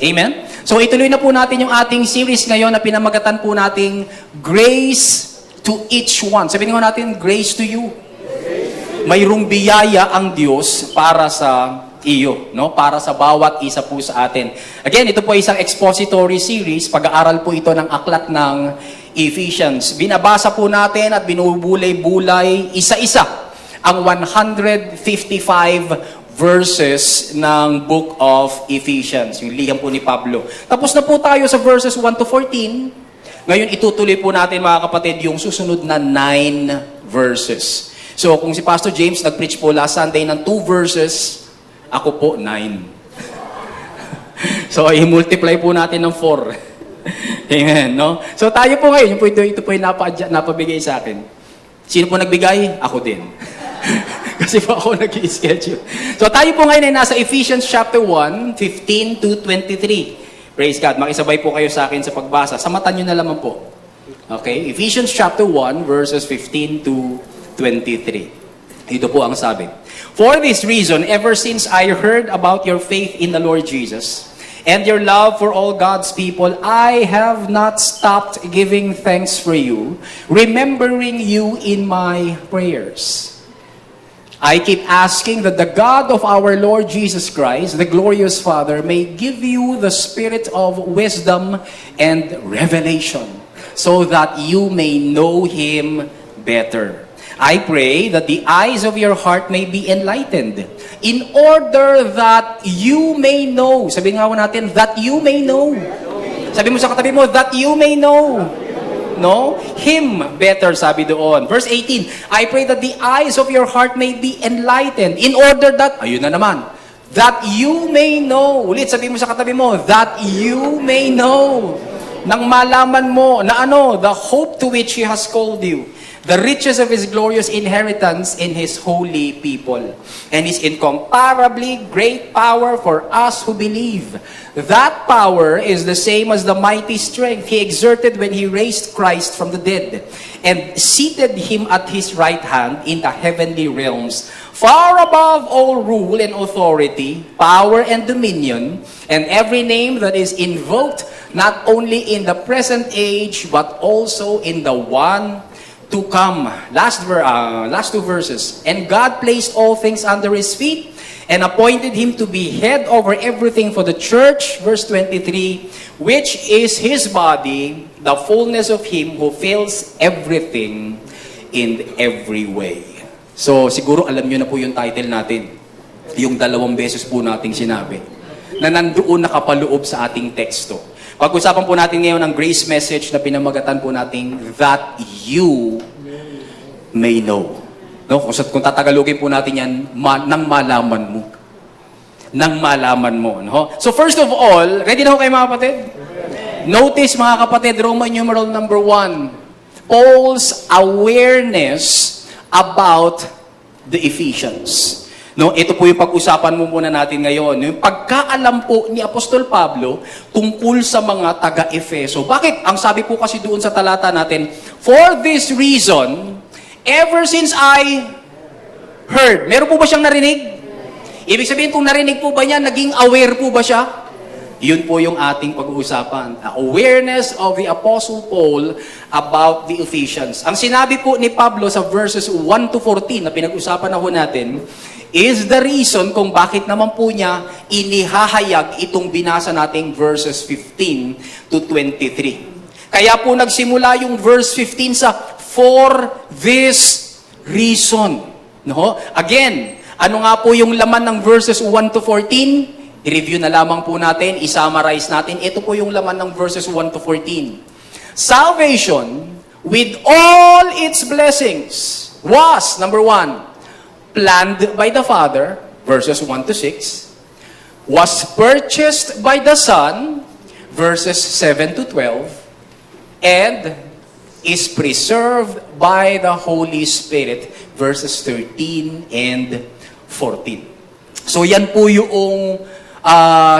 Amen? So ituloy na po natin yung ating series ngayon na pinamagatan po nating Grace to Each One. Sabihin nga natin, Grace to You. Mayroong biyaya ang Diyos para sa iyo, no? Para sa bawat isa po sa atin. Again, ito po ay isang expository series. Pag-aaral po ito ng aklat ng Ephesians. Binabasa po natin at binubulay-bulay isa-isa ang 155 verses ng Book of Ephesians, yung liham po ni Pablo. Tapos na po tayo sa verses 1 to 14. Ngayon, itutuloy po natin, mga kapatid, yung susunod na 9 verses. So, kung si Pastor James nag-preach po last Sunday ng 2 verses, ako po 9. So, i-multiply po natin ng 4. Amen, no? So, tayo po ngayon, ito po yung napabigay sa akin. Sino po nagbigay? Ako din. Kasi po ako nag-i-schedule. So tayo po ngayon ay nasa Ephesians chapter 1, 15 to 23. Praise God. Makisabay po kayo sa akin sa pagbasa. Sa mata nyo na lamang po. Okay? Ephesians chapter 1, verses 15 to 23. Ito po ang sabi. For this reason, ever since I heard about your faith in the Lord Jesus, and your love for all God's people, I have not stopped giving thanks for you, remembering you in my prayers. I keep asking that the God of our Lord Jesus Christ, the glorious Father, may give you the spirit of wisdom and revelation, so that you may know Him better. I pray that the eyes of your heart may be enlightened, in order that you may know. Sabi nga natin, that you may know. Sabi mo sa katabi mo, that you may know. No? Him better, sabi doon. Verse 18, I pray that the eyes of your heart may be enlightened, in order that, ayun na naman, that you may know. Ulit, sabi mo sa katabi mo, that you may know. Nang malaman mo na ano, the hope to which He has called you, the riches of His glorious inheritance in His holy people, and His incomparably great power for us who believe. That power is the same as the mighty strength He exerted when He raised Christ from the dead, and seated Him at His right hand in the heavenly realms, far above all rule and authority, power and dominion, and every name that is invoked, not only in the present age, but also in the one to come. Last 2 verses. And God placed all things under His feet and appointed Him to be head over everything for the church, verse 23, which is His body, the fullness of Him who fills everything in every way. So, siguro alam nyo na po yung title natin. Yung 2 beses po nating sinabi na nandoon nakapaloob sa ating teksto. Pag-usapan po natin ngayon ang grace message na pinamagatan po natin, that you may know. No? Kung tatagalogin po natin yan, nang malaman mo. Nang malaman mo. No? So first of all, ready na ho kayo mga kapatid? Notice mga kapatid, Roman numeral number 1, Paul's awareness about the Ephesians. No, ito po yung pag-usapan mo muna natin ngayon. Yung pagkaalam po ni Apostol Pablo tungkol sa mga taga-Efeso. Bakit? Ang sabi po kasi doon sa talata natin, for this reason, ever since I heard. Meron po ba siyang narinig? Ibig sabihin, kung narinig po ba niya, naging aware po ba siya? Yun po yung ating pag-uusapan. Awareness of the Apostle Paul about the Ephesians. Ang sinabi po ni Pablo sa verses 1 to 14 na pinag-usapan na ho natin, is the reason kung bakit naman po niya inihahayag itong binasa nating verses 15 to 23. Kaya po nagsimula yung verse 15 sa, for this reason. No? Again, ano nga po yung laman ng verses 1 to 14? I-review na lamang po natin, i-summarize natin. Ito po yung laman ng verses 1 to 14. Salvation, with all its blessings, was, number 1, planned by the Father, verses 1 to 6, was purchased by the Son, verses 7 to 12, and is preserved by the Holy Spirit, verses 13 and 14. So yan po yung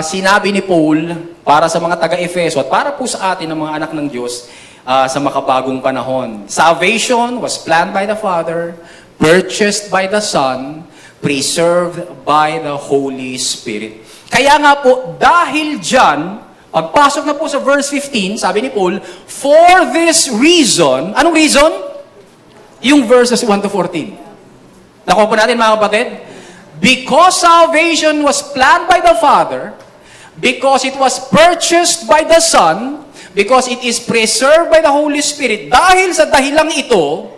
sinabi ni Paul para sa mga taga-Efeso at para po sa atin ng mga anak ng Diyos sa makabagong panahon. Salvation was planned by the Father, purchased by the Son, preserved by the Holy Spirit. Kaya nga po, dahil dyan, pagpasok na po sa verse 15, sabi ni Paul, for this reason, anong reason? Yung verses 1 to 14. Nakuha po natin mga kapatid? Because salvation was planned by the Father, because it was purchased by the Son, because it is preserved by the Holy Spirit, dahil sa dahilang ito,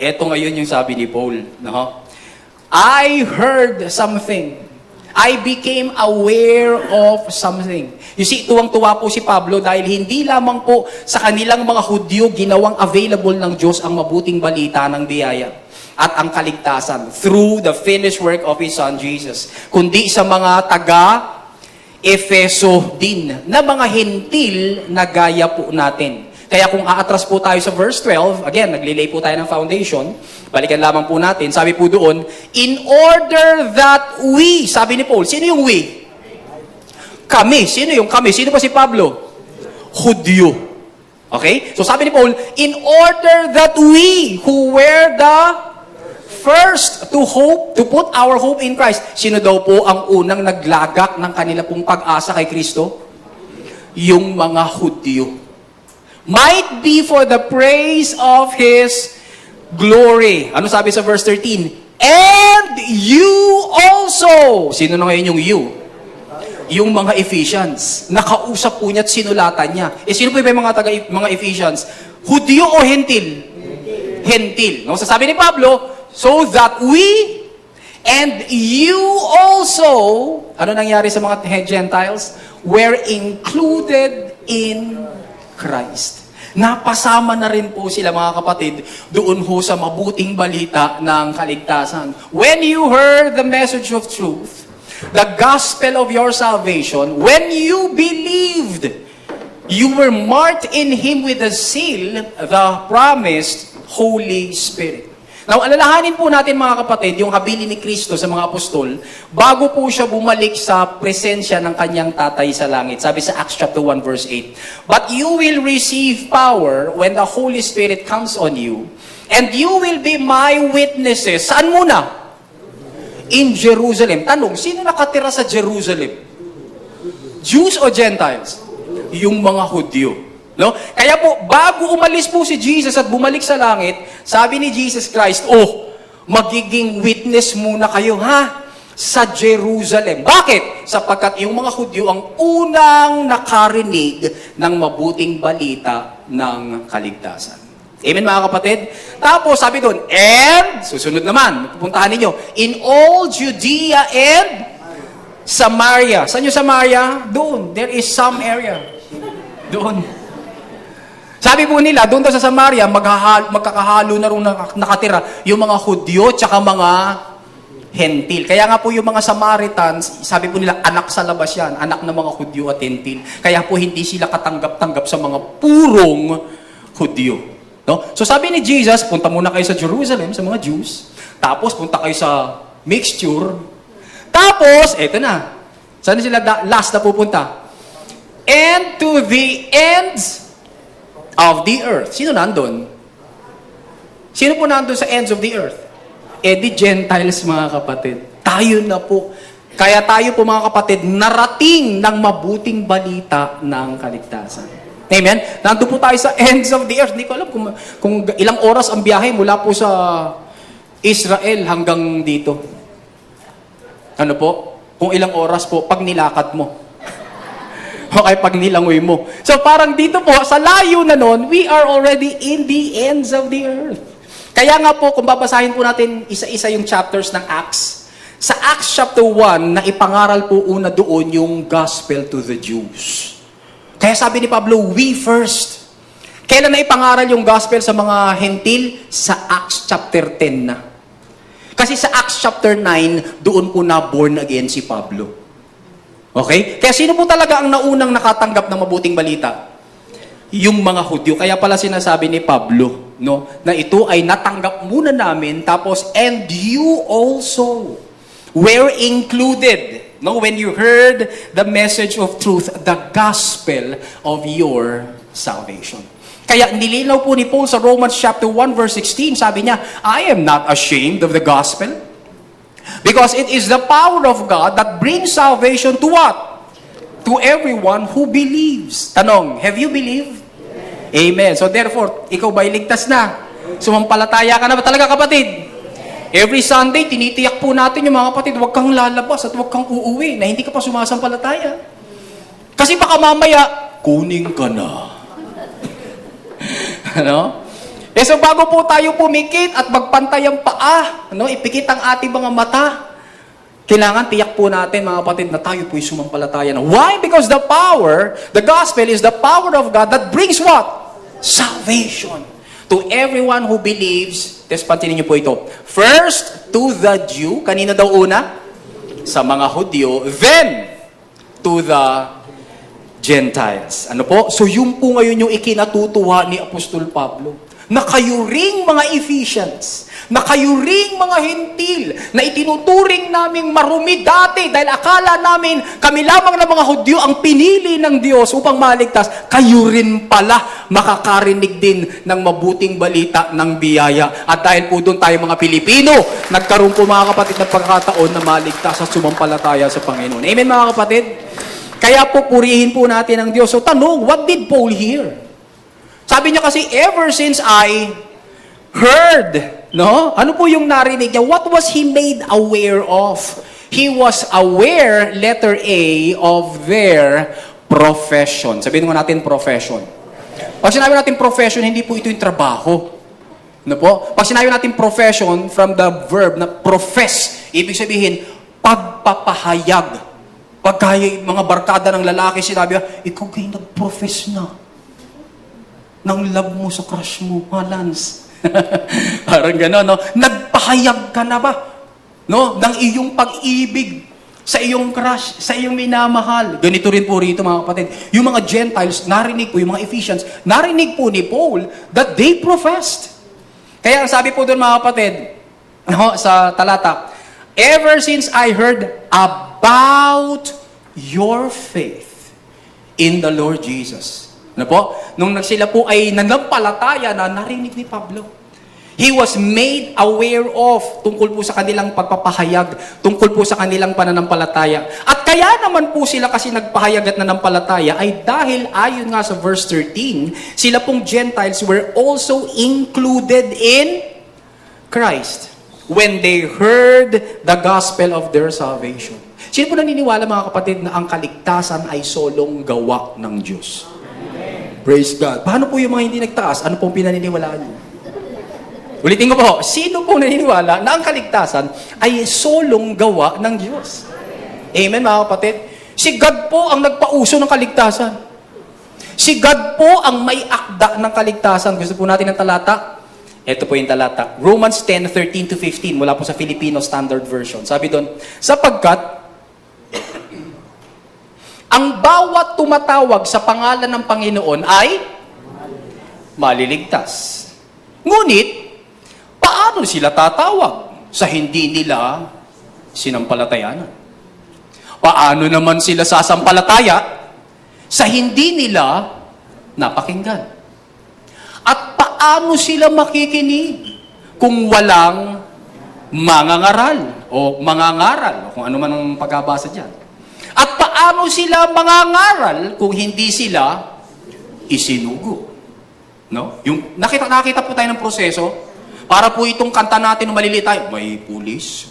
eto ngayon yung sabi ni Paul, no? I heard something. I became aware of something. You see, tuwang-tuwa po si Pablo dahil hindi lamang po sa kanilang mga Hudyo ginawang available ng Diyos ang mabuting balita ng biyaya at ang kaligtasan through the finished work of His Son Jesus, kundi sa mga taga-Efeso din na mga hentil na gaya po natin. Kaya kung aatras po tayo sa verse 12, again, naglilay po tayo ng foundation, balikan lamang po natin, sabi po doon, in order that we, sabi ni Paul, sino yung we? Kami. Sino yung kami? Sino pa si Pablo? Hudyo. Okay? So sabi ni Paul, in order that we who were the first to hope, to put our hope in Christ. Sino daw po ang unang naglagak ng kanila pong pag-asa kay Kristo? Yung mga Hudyo. Might be for the praise of His glory. Ano sabi sa verse 13? And you also. Sino na ngayon yung you? Yung mga Ephesians. Nakausap po niya at sinulatan niya. Sino po yung mga Ephesians? Hudyo o hentil? Hentil. No? Sasabi ni Pablo, so that we and you also, ano nangyari sa mga Gentiles? Were included in Christ. Napasama na rin po sila mga kapatid doon ho sa mabuting balita ng kaligtasan. When you heard the message of truth, the gospel of your salvation, when you believed, you were marked in Him with the seal, the promised Holy Spirit. Now, alalahanin po natin mga kapatid, yung habilin ni Kristo sa mga apostol, bago po siya bumalik sa presensya ng kanyang tatay sa langit. Sabi sa Acts chapter 1 verse 8, but you will receive power when the Holy Spirit comes on you, and you will be my witnesses. Saan muna? In Jerusalem. Tanong, sino nakatira sa Jerusalem? Jews o Gentiles? Yung mga Hudyo. No? Kaya po, bago umalis po si Jesus at bumalik sa langit, sabi ni Jesus Christ, magiging witness muna kayo, ha? Sa Jerusalem. Bakit? Sapagkat yung mga Hudyo ang unang nakarinig ng mabuting balita ng kaligtasan. Amen mga kapatid? Tapos sabi doon, and, susunod naman, pupuntahan ninyo, in all Judea and Samaria. Saan yung Samaria? Doon. There is some area. Doon. Sabi po nila, doon daw sa Samaria, magkakahalo na rin nakatira yung mga Hudyo tsaka mga Hentil. Kaya nga po yung mga Samaritans, sabi po nila, anak sa labas yan, anak ng mga Hudyo at Hentil. Kaya po hindi sila katanggap-tanggap sa mga purong Hudyo. No? So sabi ni Jesus, punta muna kayo sa Jerusalem, sa mga Jews. Tapos punta kayo sa mixture. Tapos, eto na. Saan sila last na pupunta? And to the ends of the earth. Sino nandun? Sino po nandun sa ends of the earth? The Gentiles, mga kapatid. Tayo na po. Kaya tayo po, mga kapatid, narating ng mabuting balita ng kaligtasan. Amen? Nandun po tayo sa ends of the earth. Hindi ko alam kung ilang oras ang biyahe mula po sa Israel hanggang dito. Ano po? Kung ilang oras po, pag nilakad mo. Okay, pag nilangoy mo. So parang dito po, sa layo na nun, we are already in the ends of the earth. Kaya nga po, kung babasahin po natin isa-isa yung chapters ng Acts, sa Acts chapter 1, na ipangaral po una doon yung gospel to the Jews. Kaya sabi ni Pablo, we first. Kailan na ipangaral yung gospel sa mga hentil? Sa Acts chapter 10 na. Kasi sa Acts chapter 9, doon po na born again si Pablo. Okay? Kaya sino po talaga ang naunang nakatanggap ng mabuting balita? Yung mga Hudyo. Kaya pala sinasabi ni Pablo, no, na ito ay natanggap muna namin, tapos, and you also were included, no, when you heard the message of truth, the gospel of your salvation. Kaya nilinaw po ni Paul sa Romans chapter 1 verse 16, sabi niya, I am not ashamed of the gospel. Because it is the power of God that brings salvation to what? To everyone who believes. Tanong, have you believed? Amen. So therefore, ikaw ba'y ligtas na? Sumampalataya ka na ba talaga, kapatid? Every Sunday, tinitiyak po natin yung mga kapatid, huwag kang lalabas at huwag kang uuwi na hindi ka pa sumasampalataya. Kasi baka mamaya, kunin ka na. Ano? So bago po tayo pumikit at magpantay ang paa, ipikit ang ating mga mata, kailangan tiyak po natin, mga kapatid, na tayo po'y sumampalataya na. Why? Because the power, the gospel is the power of God that brings what? Salvation to everyone who believes. Tapos pantinin niyo po ito. First, to the Jew. Kanina daw una? Sa mga Hudyo. Then, to the Gentiles. Ano po? So yun po ngayon yung ikinatutuwa ni Apostol Pablo. Na kayo ring mga Ephesians, na kayo ring mga Hentil, na itinuturing naming marumi dati dahil akala namin kami lamang na mga Hudyo ang pinili ng Diyos upang maligtas, kayo rin pala makakarinig din ng mabuting balita ng biyaya. At dahil po doon tayo mga Pilipino, nagkaroon po mga kapatid ng pagkakataon na maligtas at sumampalataya sa Panginoon. Amen mga kapatid? Kaya po purihin po natin ang Diyos. So tanong, what did Paul hear? Sabi niya kasi, ever since I heard, no? Ano po yung narinig niya? What was he made aware of? He was aware, letter A, of their profession. Sabihin nga natin profession. Pag sinabi natin profession, hindi po ito yung trabaho. Ano po? Pag sinabi natin profession, from the verb na profess, ibig sabihin, pagpapahayag. Pag mga barkada ng lalaki, sinabi, ikaw kayo nag-profess na ng love mo sa crush mo, Lance. Parang gano'n, no? Nagpahayag ka na ba? No? Ng iyong pag-ibig sa iyong crush, sa iyong minamahal. Ganito rin po rito, mga kapatid. Yung mga Gentiles, narinig po, yung mga Ephesians, narinig po ni Paul that they professed. Kaya ang sabi po doon, mga kapatid, no, sa talata, ever since I heard about your faith in the Lord Jesus. Ano po? Nung sila po ay nanampalataya na narinig ni Pablo. He was made aware of tungkol po sa kanilang pagpapahayag, tungkol po sa kanilang pananampalataya. At kaya naman po sila kasi nagpahayag at nanampalataya ay dahil ayon nga sa verse 13, sila pong Gentiles were also included in Christ when they heard the gospel of their salvation. Sino po naniniwala, mga kapatid, na ang kaligtasan ay solong gawa ng Diyos? Praise God. Paano po yung mga hindi nagtaas? Ano pong pinaniniwalaan niyo? Ulitin ko po, sino pong naniniwala na ang kaligtasan ay solong gawa ng Diyos? Amen, mga kapatid? Si God po ang nagpauso ng kaligtasan. Si God po ang may akda ng kaligtasan. Gusto po natin ng talata? Ito po yung talata. Romans 10:13-15, mula po sa Filipino Standard Version. Sabi doon, sapagkat ang bawat tumatawag sa pangalan ng Panginoon ay maliligtas. Ngunit, paano sila tatawag sa hindi nila sinampalatayanan? Paano naman sila sasampalataya sa hindi nila napakinggan? At paano sila makikinig kung walang mangangaral o mangangaral, kung ano man ang pagkabasa dyan? At paano sila mangangaral kung hindi sila isinugo? No? Yung nakita po tayo ng proseso. Para po itong kanta natin ng maliliit tayo. May pulis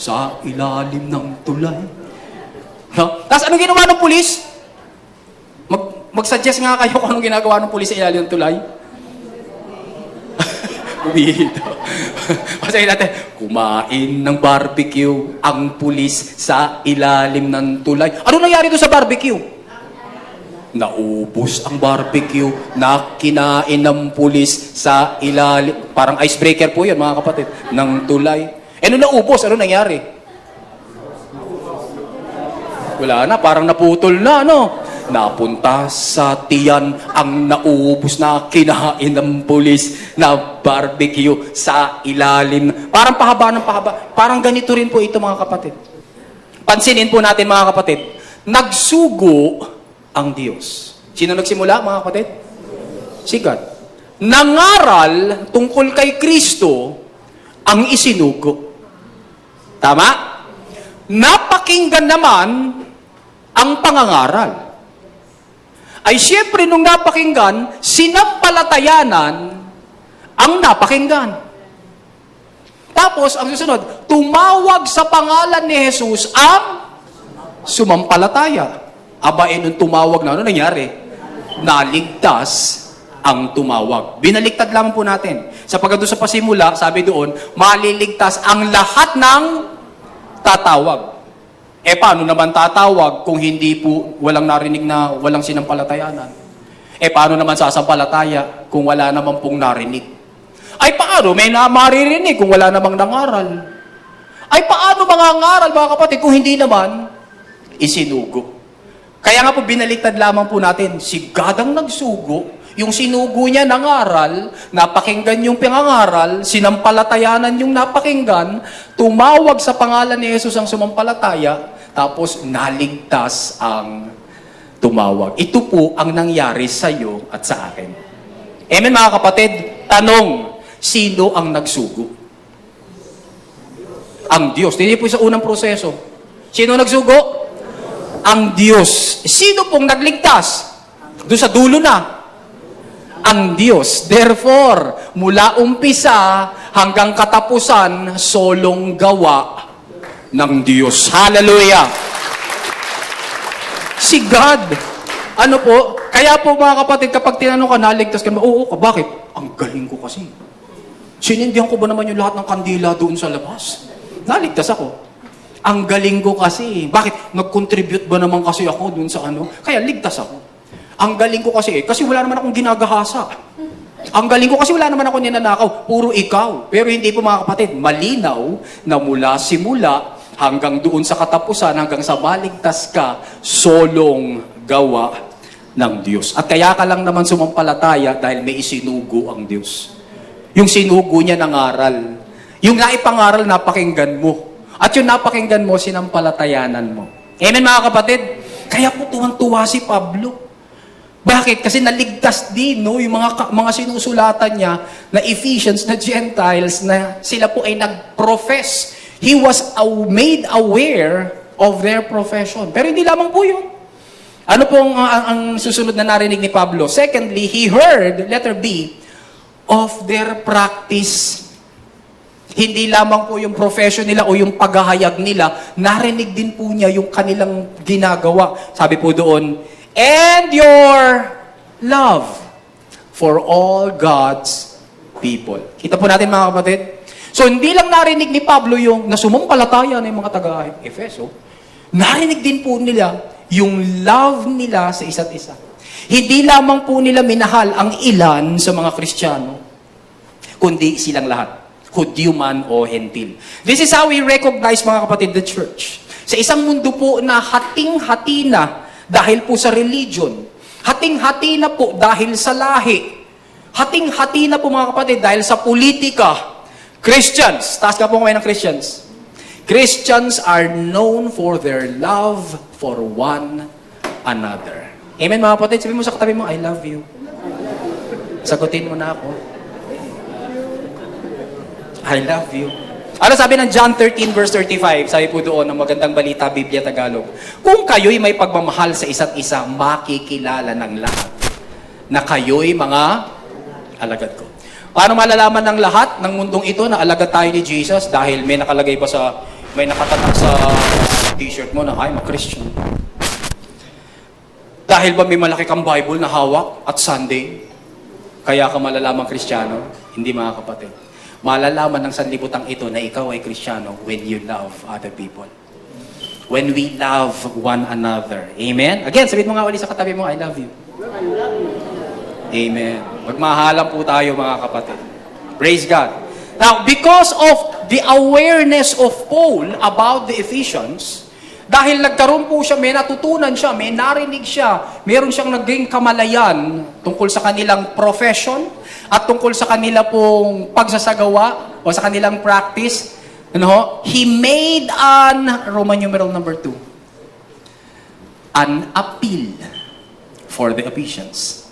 sa ilalim ng tulay. No? Tapos anong ginawa ng pulis? Mag-suggest nga kayo kung anong ginagawa ng pulis sa ilalim ng tulay. Bumihito. Kasi natin, kumain ng barbecue ang pulis sa ilalim ng tulay. Ano nangyari doon sa barbecue? Naubos ang barbecue na kinain ng pulis sa ilalim. Parang icebreaker po yun, mga kapatid, ng tulay. Nung naubos, ano nangyari? Wala na, parang naputol na, no? Napunta sa tiyan ang naubos na kinain ng pulis na barbecue sa ilalim. Parang pahaba ng pahaba. Parang ganito rin po ito, mga kapatid. Pansinin po natin, mga kapatid. Nagsugo ang Diyos. Sino nagsimula, mga kapatid? Si God. Nangaral tungkol kay Kristo ang isinugo. Tama? Napakinggan naman ang pangangaral. Ay siyempre nung napakinggan, sinampalatayanan ang napakinggan. Tapos, ang susunod, tumawag sa pangalan ni Jesus ang sumampalataya. Aba, nung tumawag na, ano nangyari? Naligtas ang tumawag. Binaliktad lamang po natin. Sapagkat doon sa pasimula, sabi doon, maliligtas ang lahat ng tatawag. Paano naman tatawag kung hindi po walang narinig na walang sinampalatayanan? Paano naman sasampalataya kung wala naman pong narinig? Ay paano may maririnig kung wala namang nangaral? Ay paano mangangaral mga kapatid kung hindi naman isinugo? Kaya nga po binaliktad lamang po natin, si God ang nagsugo, yung sinugo niya nangaral, napakinggan yung pinangaral, sinampalatayanan yung napakinggan, tumawag sa pangalan ni Jesus ang sumampalataya, tapos naligtas ang tumawag. Ito po ang nangyari sa iyo at sa akin. Amen mga kapatid? Tanong, sino ang nagsugo? Ang Diyos. Hindi po sa unang proseso. Sino nagsugo? Ang Diyos. Sino pong nagligtas? Doon sa dulo na. Ang Diyos. Therefore, mula umpisa hanggang katapusan, solong gawa ng Diyos. Hallelujah! Si God. Ano po? Kaya po mga kapatid, kapag tinanong ka, naligtas ka, oo ka, bakit? Ang galing ko kasi. Sinindihan ko ba naman yung lahat ng kandila doon sa labas? Naligtas ako. Ang galing ko kasi. Bakit? Nag-contribute ba naman kasi ako doon sa ano? Kaya ligtas ako. Ang galing ko kasi kasi wala naman akong ginagahasa. Ang galing ko kasi wala naman ako ninanakaw. Puro ikaw. Pero hindi po mga kapatid, malinaw na mula simula hanggang doon sa katapusan, hanggang sa maligtas ka, solong gawa ng Diyos. At kaya ka lang naman sumampalataya dahil may isinugo ang Diyos. Yung sinugo niya ng aral. Yung naipangaral, napakinggan mo. At yung napakinggan mo, sinampalatayanan mo. Amen mga kapatid? Kaya po tuwang-tuwa si Pablo. Bakit? Kasi naligtas din, no? Yung mga sinusulatan niya na Ephesians, na Gentiles, na sila po ay nag-profess. He was made aware of their profession. Pero hindi lamang po yun. Ano pong ang susunod na narinig ni Pablo? Secondly, he heard, letter B, of their practice. Hindi lamang po yung profession nila o yung paghahayag nila, narinig din po niya yung kanilang ginagawa. Sabi po doon, and your love for all God's people. Kita po natin mga kapatid. So hindi lang narinig ni Pablo yung nasumampalataya ng mga taga-Efeso, narinig din po nila yung love nila sa isa't isa. Hindi lamang po nila minahal ang ilan sa mga Kristiyano, kundi silang lahat. Hudyo man o hentil. This is how we recognize, mga kapatid, the church. Sa isang mundo po na hating-hati na dahil po sa religion, hating-hati na po dahil sa lahi, hating-hati na po mga kapatid dahil sa politika, Christians, taas ka po ngayon ng Christians. Christians are known for their love for one another. Amen mga kapatid? Sabi mo sa katabi mo, I love you. Sagutin mo na ako. I love you. Ano sabi ng John 13 verse 35? Sabi po doon ng Magandang Balita, Biblia Tagalog. Kung kayo'y may pagmamahal sa isa't isa, makikilala ng lahat na kayo'y mga alagad ko. Paano malalaman ng lahat ng mundong ito na alagad tayo ni Jesus? Dahil may nakalagay ba may nakatatak sa t-shirt mo na, I'm a Christian. Dahil ba may malaki kang Bible na hawak at Sunday? Kaya ka malalamang Kristiyano? Hindi mga kapatid. Malalaman ng sanlibutan ito na ikaw ay Kristiyano when you love other people. When we love one another. Amen? Again, sabihin mo nga ulit sa katabi mo, I love you. Amen. Magmahalan po tayo mga kapatid. Praise God. Now, because of the awareness of Paul about the Ephesians, dahil nagkaroon po siya, may natutunan siya, may narinig siya, meron siyang naging kamalayan tungkol sa kanilang profession at tungkol sa kanila pong pagsasagawa o sa kanilang practice. He made Roman numeral number 2, an appeal for the Ephesians.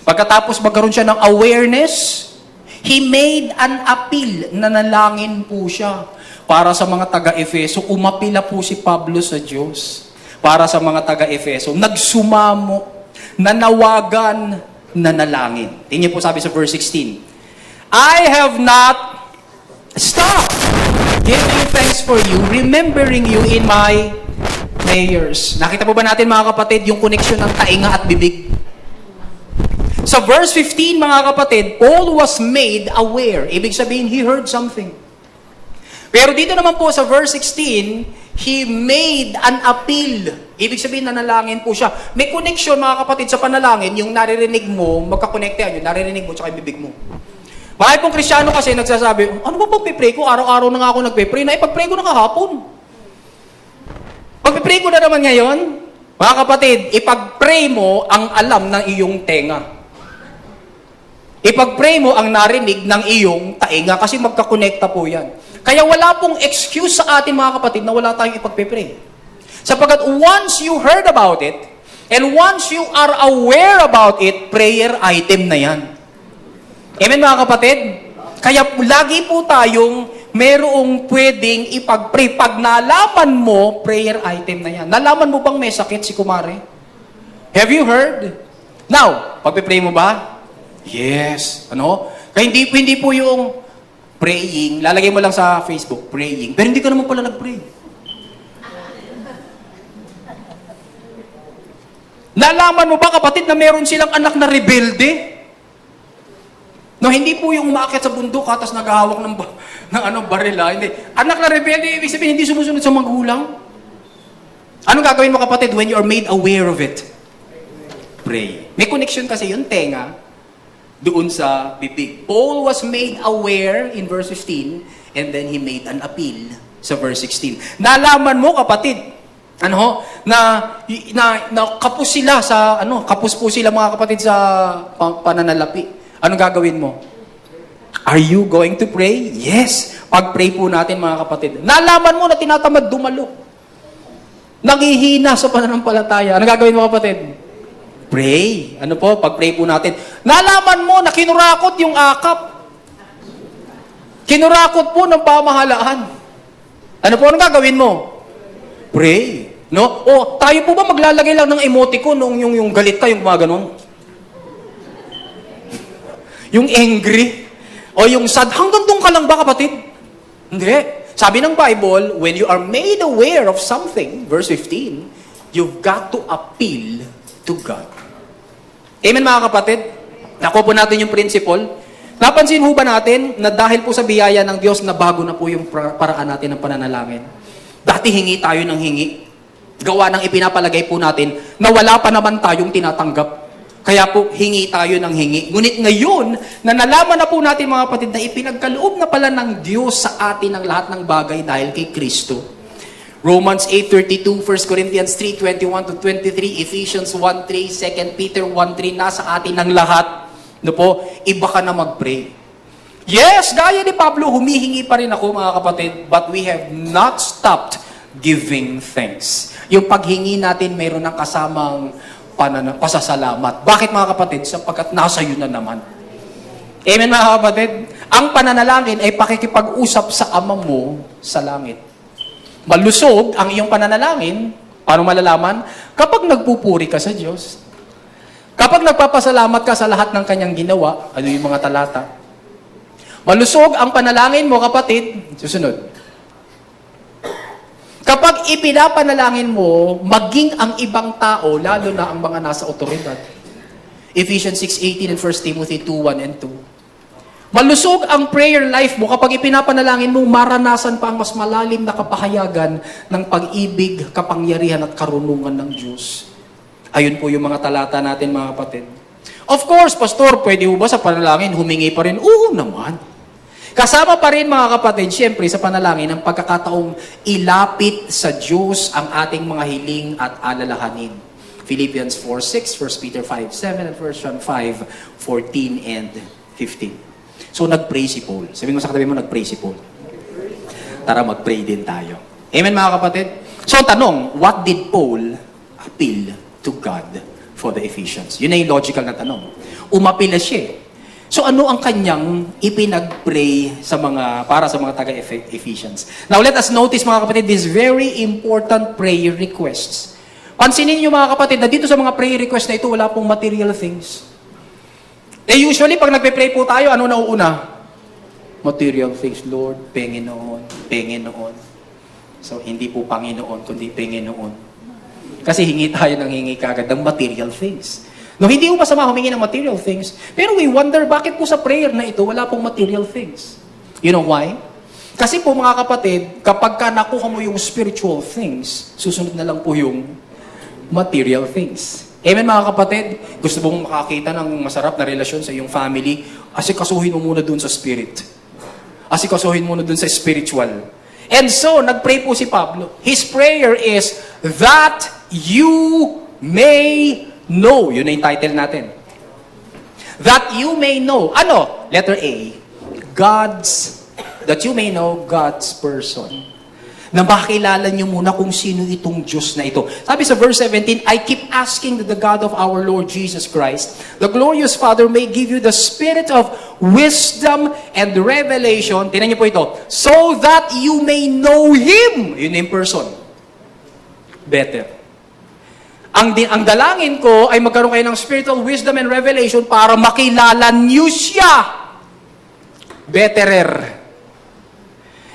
Pagkatapos magkaroon siya ng awareness, he made an appeal, nanalangin po siya. para sa mga taga-Efeso, umapila po si Pablo sa Diyos. Para sa mga taga-Efeso, nagsumamo, nanawagan, nanalangin. Tingnan po sabi sa verse 16, I have not stopped giving thanks for you, remembering you in my prayers. Nakita po ba natin mga kapatid, yung koneksyon ng tainga at bibig? Sa verse 15 mga kapatid, Paul was made aware. Ibig sabihin, he heard something. Pero dito naman po sa verse 16, he made an appeal. Ibig sabihin, nanalangin po siya. May connection mga kapatid sa panalangin, yung naririnig mo, magkakonekte yun, naririnig mo tsaka yung bibig mo. Bakit pong Kristyano kasi nagsasabi, ano ba pag-pray ko? Araw-araw na nga ako nagpe-pray na, ipag-pray ko na kahapon. Pag-pray ko na naman ngayon, mga kapatid, ipag-pray mo ang alam ng iyong tenga. Ipag-pray mo ang narinig ng iyong tainga kasi magkakonekta po yan. Kaya wala pong excuse sa atin mga kapatid na wala tayong ipag-pray. Sapagkat once you heard about it, and once you are aware about it, prayer item na yan. Amen mga kapatid? Kaya lagi po tayong merong pwedeng ipag-pray. Pag nalaman mo, prayer item na yan. Nalaman mo bang may sakit si kumare? Have you heard? Now, pag-pray mo ba? Yes. Ano? Kaya hindi po yung praying, lalagay mo lang sa Facebook, praying. Pero hindi ka naman pala nag-pray. Nalaman mo ba kapatid na meron silang anak na rebelde? No, hindi po yung umaakit sa bundok tapos naghahawak ng barila. Hindi. Anak na rebelde, ibig sabihin hindi sumusunod sa magulang. Anong gagawin mo kapatid when you are made aware of it? Pray. May connection kasi yung tenga doon sa bibig. Paul was made aware in verse 15 and then he made an appeal sa verse 16. Nalaman mo kapatid, na kapos sila sa kapos po sila mga kapatid sa pananalapi. Anong gagawin mo? Are you going to pray? Yes. Pag-pray po natin mga kapatid. Nalaman mo na tinatamad dumalo. Nangihina sa pananampalataya. Anong gagawin mo kapatid? Pray. Ano po? Pag-pray po natin. Nalaman mo na kinurakot yung akap. Kinurakot po ng pamahalaan. Ano po? Anong gagawin mo? Pray. No? O, tayo po ba maglalagay lang ng emoticon nung yung galit ka, yung mga ganun? Yung angry? O yung sad? Hanggang doon ka lang ba, kapatid? Hindi. Sabi ng Bible, when you are made aware of something, verse 15, you've got to appeal to God. Amen mga kapatid? Nakuha po natin yung principle. Napansin ho ba natin na dahil po sa biyaya ng Diyos na bago na po yung paraan natin ng pananalangin? Dati hingi tayo ng hingi. Gawa ng ipinapalagay po natin na wala pa naman tayong tinatanggap. Kaya po hingi tayo ng hingi. Ngunit ngayon, na nalaman na po natin mga kapatid na ipinagkaloob na pala ng Diyos sa atin ang lahat ng bagay dahil kay Kristo. Romans 8:32, 1 Corinthians 3:21-23, Ephesians 1:3, 2 Peter 1:3, nasa atin ang lahat. No po, iba ka na mag-pray. Yes, gaya ni Pablo, humihingi pa rin ako mga kapatid, but we have not stopped giving thanks. Yung paghingi natin, mayroon ng kasamang pasasalamat. Bakit mga kapatid? Sapagkat nasa iyo na naman. Amen mga kapatid? Ang pananalangin ay pakikipag-usap sa Ama mo sa langit. Malusog ang iyong pananalangin. Paano malalaman? Kapag nagpupuri ka sa Diyos. Kapag nagpapasalamat ka sa lahat ng kanyang ginawa, ano yung mga talata? Malusog ang panalangin mo, kapatid. Susunod. Kapag ipinapanalangin mo, maging ang ibang tao, lalo na ang mga nasa otoridad. Ephesians 6:18 and 1 Timothy 2:1 and 2. Malusog ang prayer life mo kapag ipinapanalangin mo, maranasan pa ang mas malalim na kapahayagan ng pag-ibig, kapangyarihan at karunungan ng Diyos. Ayun po yung mga talata natin mga kapatid. Of course, Pastor, pwede mo ba sa panalangin humingi pa rin? Oo naman. Kasama pa rin mga kapatid, siyempre sa panalangin, ang pagkakataong ilapit sa Diyos ang ating mga hiling at alalahanin. Philippians 4:6, 1 Peter 5:7, and 1 John 5:14 and 15. So, nag-pray si Paul. Sabihin mo sa katabi mo, nag-pray si Paul. Tara, mag-pray din tayo. Amen, mga kapatid? So, tanong, what did Paul appeal to God for the Ephesians? Yun na yung logical na tanong. Umapila siya. So ano ang kanyang ipinag-pray para sa mga taga-Ephesians? Now let us notice mga kapatid, these very important prayer requests. Pansinin niyo mga kapatid na dito sa mga prayer requests na ito, wala pong material things. Usually pag nagpe-pray po tayo, ano nauuna? Material things, Lord, Panginoon, Panginoon. So hindi po Panginoon, kundi Panginoon. Kasi hingi tayo ng hingi kagad ng material things. No, hindi po masama humingi ng material things. Pero we wonder, bakit po sa prayer na ito, wala pong material things? You know why? Kasi po mga kapatid, kapag ka nakuha mo yung spiritual things, susunod na lang po yung material things. Amen mga kapatid? Gusto mong makakita ng masarap na relasyon sa iyong family, asikasuhin mo muna dun sa spirit. Asikasuhin mo muna dun sa spiritual. And so, nagpray po si Pablo. His prayer is, that you may know. Yun na yung title natin. That you may know. Ano? Letter A. That you may know God's person. Na makilala nyo muna kung sino itong Diyos na ito. Sabi sa verse 17, I keep asking that the God of our Lord Jesus Christ, the glorious Father, may give you the spirit of wisdom and revelation. Tingnan niyo po ito. So that you may know Him. Yun yung person. Better. Ang dalangin ko ay magkaroon kayo ng spiritual wisdom and revelation para makilala niyo siya. Betterer.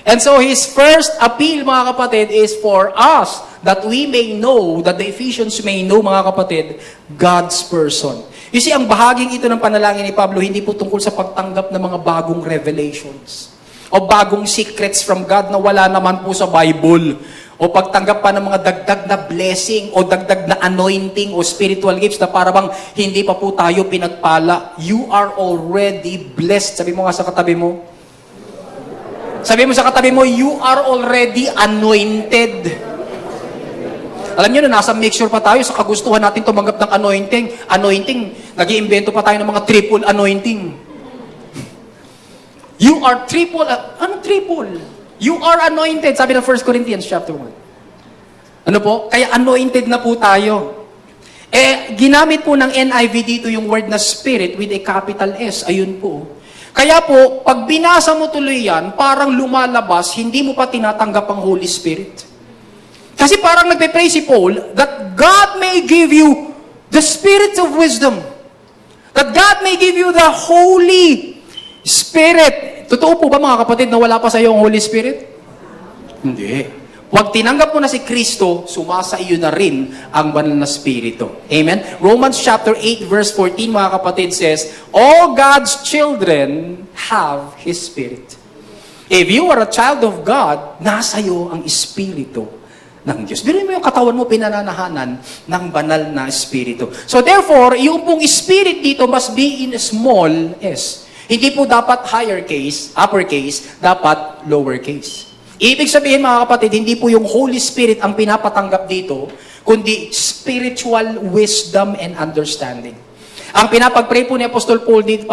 And so his first appeal, mga kapatid, is for us that we may know, that the Ephesians may know, mga kapatid, God's person. You see, ang bahaging ito ng panalangin ni Pablo, hindi po tungkol sa pagtanggap ng mga bagong revelations o bagong secrets from God na wala naman po sa Bible. O pagtanggap pa ng mga dagdag na blessing o dagdag na anointing o spiritual gifts na para bang hindi pa po tayo pinagpala. You are already blessed. Sabi mo nga sa katabi mo. Sabi mo sa katabi mo, you are already anointed. Alam niyo na, nasa mixture pa tayo sa kagustuhan natin tumanggap ng anointing. Nag-iimbento pa tayo ng mga triple anointing. You are triple, ano triple? You are anointed, sabi ng 1 Corinthians chapter 1. Ano po? Kaya anointed na po tayo. Ginamit po ng NIV dito yung word na spirit with a capital S. Ayun po. Kaya po, pag binasa mo tuloy yan, parang lumalabas, hindi mo pa tinatanggap ang Holy Spirit. Kasi parang nagpe-pray si Paul that God may give you the spirit of wisdom. That God may give you the Holy Spirit. Totoo po ba mga kapatid na wala pa sa iyo ang Holy Spirit? Hindi. Huwag tinanggap mo na si Kristo, sumasa iyo na rin ang banal na Espiritu. Amen? Romans chapter 8 verse 14 mga kapatid says, all God's children have His Spirit. If you are a child of God, nasa iyo ang Espiritu ng Diyos. Biruin mo yung katawan mo pinananahanan ng banal na Espiritu. So therefore, yung pong Spirit dito must be in small s. Hindi po dapat higher case, upper case, dapat lower case. Ibig sabihin mga kapatid, hindi po yung Holy Spirit ang pinapatanggap dito, kundi spiritual wisdom and understanding. Ang pinapag-pray po ni Apostle Paul dito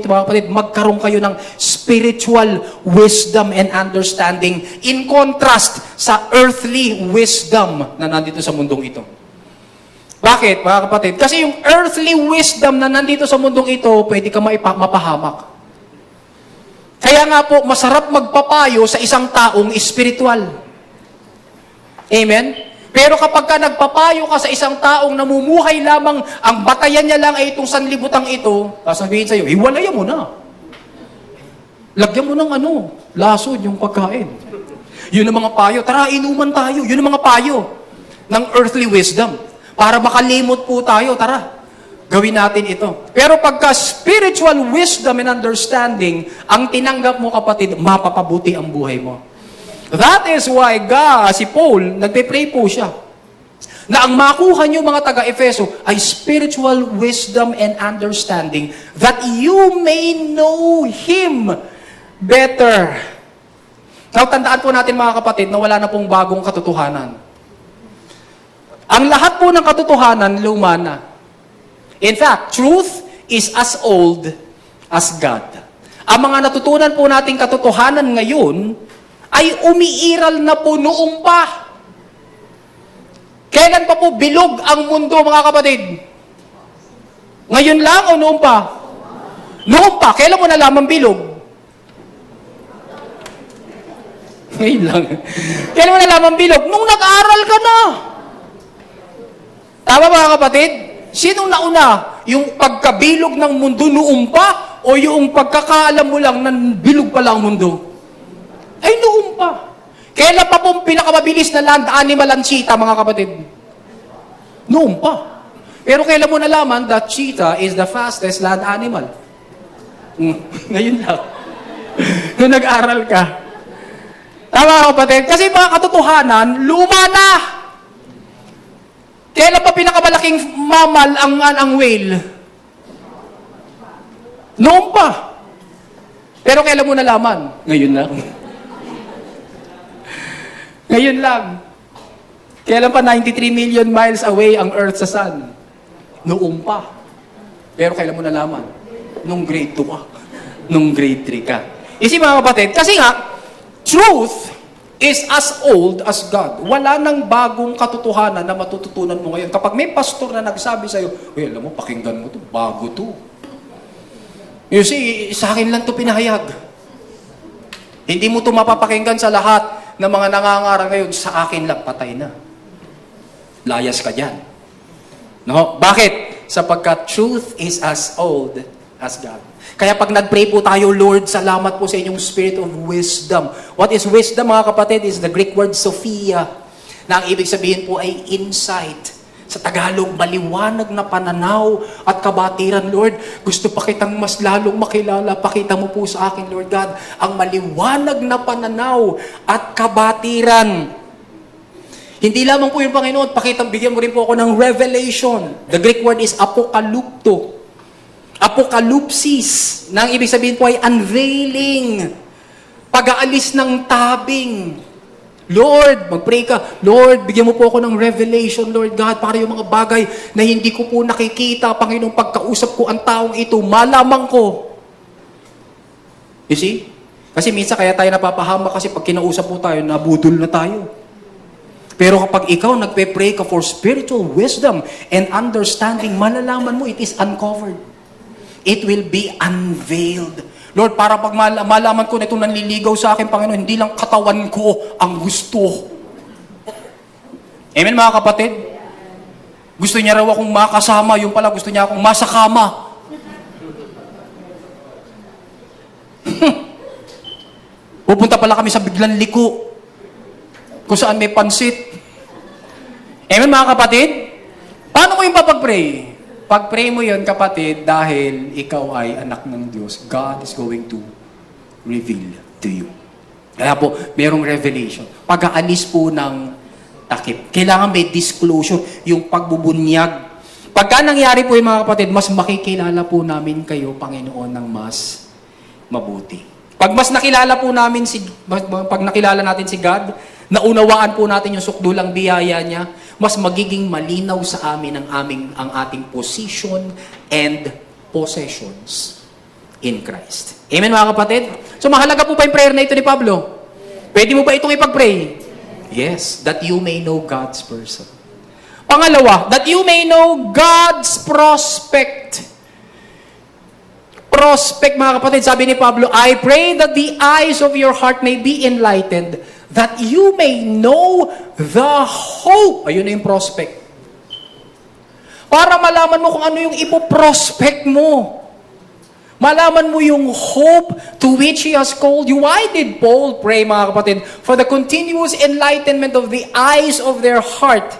mga kapatid, magkaroon kayo ng spiritual wisdom and understanding in contrast sa earthly wisdom na nandito sa mundong ito. Bakit, mga kapatid? Kasi yung earthly wisdom na nandito sa mundong ito, pwede ka mapahamak. Kaya nga po, masarap magpapayo sa isang taong espiritual. Amen? Pero kapag ka nagpapayo ka sa isang taong namumuhay lamang, ang batayan niya lang ay itong sanlibutang ito, sasabihin sa'yo, hiwalayan mo na. Lagyan mo ng lasod yung pagkain. Yun ang mga payo. Tara, inuman tayo. Yun ang mga payo ng earthly wisdom. Para makalimot po tayo, tara, gawin natin ito. Pero pagka spiritual wisdom and understanding, ang tinanggap mo kapatid, mapapabuti ang buhay mo. That is why si Paul, nagpe-pray po siya, na ang makuha niyo mga taga-Efeso ay spiritual wisdom and understanding that you may know Him better. Now, tandaan po natin mga kapatid na wala na pong bagong katotohanan. Ang lahat po ng katotohanan, luma na. In fact, truth is as old as God. Ang mga natutunan po nating katotohanan ngayon ay umiiral na po noong pa. Kailan pa po bilog ang mundo, mga kapatid? Ngayon lang o noong pa? Noon pa, kailan mo nalaman bilog? Ngayon lang. Kailan mo nalaman bilog? Nung nag-aral ka na. Tama mga kapatid? Sinong nauna? Yung pagkabilog ng mundo noon pa? O yung pagkakaalam mo lang na bilog pala ang mundo? Ay, noon pa. Kailan pa pong pinakamabilis na land animal ang cheetah, mga kapatid? Noon pa. Pero kailan mo nalaman that cheetah is the fastest land animal? Ngayon lang. Nung nag-aral ka. Tama kapatid? Kasi mga katotohanan, luma na. Kailan pa pinakamalaking mammal ang whale? Noon pa. Pero kailan mo nalaman? Ngayon lang. Ngayon lang. Kailan pa 93 million miles away ang Earth sa Sun? Noon pa. Pero kailan mo nalaman? Nung grade 2 ka. Nung grade 3 ka. Isip mga kapatid, kasi nga, truth is as old as God. Wala nang bagong katotohanan na matututunan mo ngayon. Kapag may pastor na nagsabi sa'yo, alam mo, pakinggan mo to, bago to. You see, sa akin lang to pinahayag. Hindi mo to mapapakinggan sa lahat ng mga nangangarang ngayon, sa akin lang, patay na. Layas ka dyan. No? Bakit? Sapagkat truth is as old as God. Kaya pag nag-pray po tayo, Lord, salamat po sa inyong spirit of wisdom. What is wisdom, mga kapatid? Is the Greek word Sophia, na ang ibig sabihin po ay insight. Sa Tagalog, maliwanag na pananaw at kabatiran, Lord. Gusto pa kitang mas lalong makilala. Pakita mo po sa akin, Lord God, ang maliwanag na pananaw at kabatiran. Hindi lamang po yung Panginoon, bigyan mo rin po ako ng revelation. The Greek word is apokalupto. Apokalupsis, na ang ibig sabihin po ay unveiling. Pag-aalis ng tabing. Lord, mag-pray ka, Lord, bigyan mo po ako ng revelation, Lord God, para yung mga bagay na hindi ko po nakikita, Panginoon, pagkausap ko ang taong ito, malamang ko. You see? Kasi minsan kaya tayo napapahama kasi pag kinausap po tayo, nabudol na tayo. Pero kapag ikaw nagpe-pray ka for spiritual wisdom and understanding, malalaman mo, it is uncovered. It will be unveiled. Lord, para pag malaman ko na itong nanliligaw sa akin, Panginoon, hindi lang katawan ko ang gusto. Amen, mga kapatid? Gusto niya raw akong makasama, yung pala gusto niya akong masakama. Pupunta pala kami sa biglang liko, kung saan may pansit. Amen, mga kapatid? Paano mo yung papag-pray? Pag-pray mo yun, kapatid, dahil ikaw ay anak ng Diyos, God is going to reveal to you. Kaya po, merong revelation. Pag-aalis po ng takip. Kailangan may disclosure, yung pagbubunyag. Pagka nangyari po yung mga kapatid, mas makikilala po namin kayo, Panginoon, ng mas mabuti. Pag mas nakilala po namin pag nakilala natin si God, naunawaan po natin yung sukdulang biyaya niya, mas magiging malinaw sa amin ang ating position and possessions in Christ. Amen, mga kapatid? So, mahalaga po pa yung prayer na ito ni Pablo. Pwede mo ba itong ipag-pray? Yes, that you may know God's person. Pangalawa, that you may know God's prospect. Prospect, mga kapatid, sabi ni Pablo, I pray that the eyes of your heart may be enlightened, that you may know the hope. Ayun na yung prospect. Para malaman mo kung ano yung ipoprospect mo. Malaman mo yung hope to which He has called you. Why did Paul pray, mga kapatid? For the continuous enlightenment of the eyes of their heart.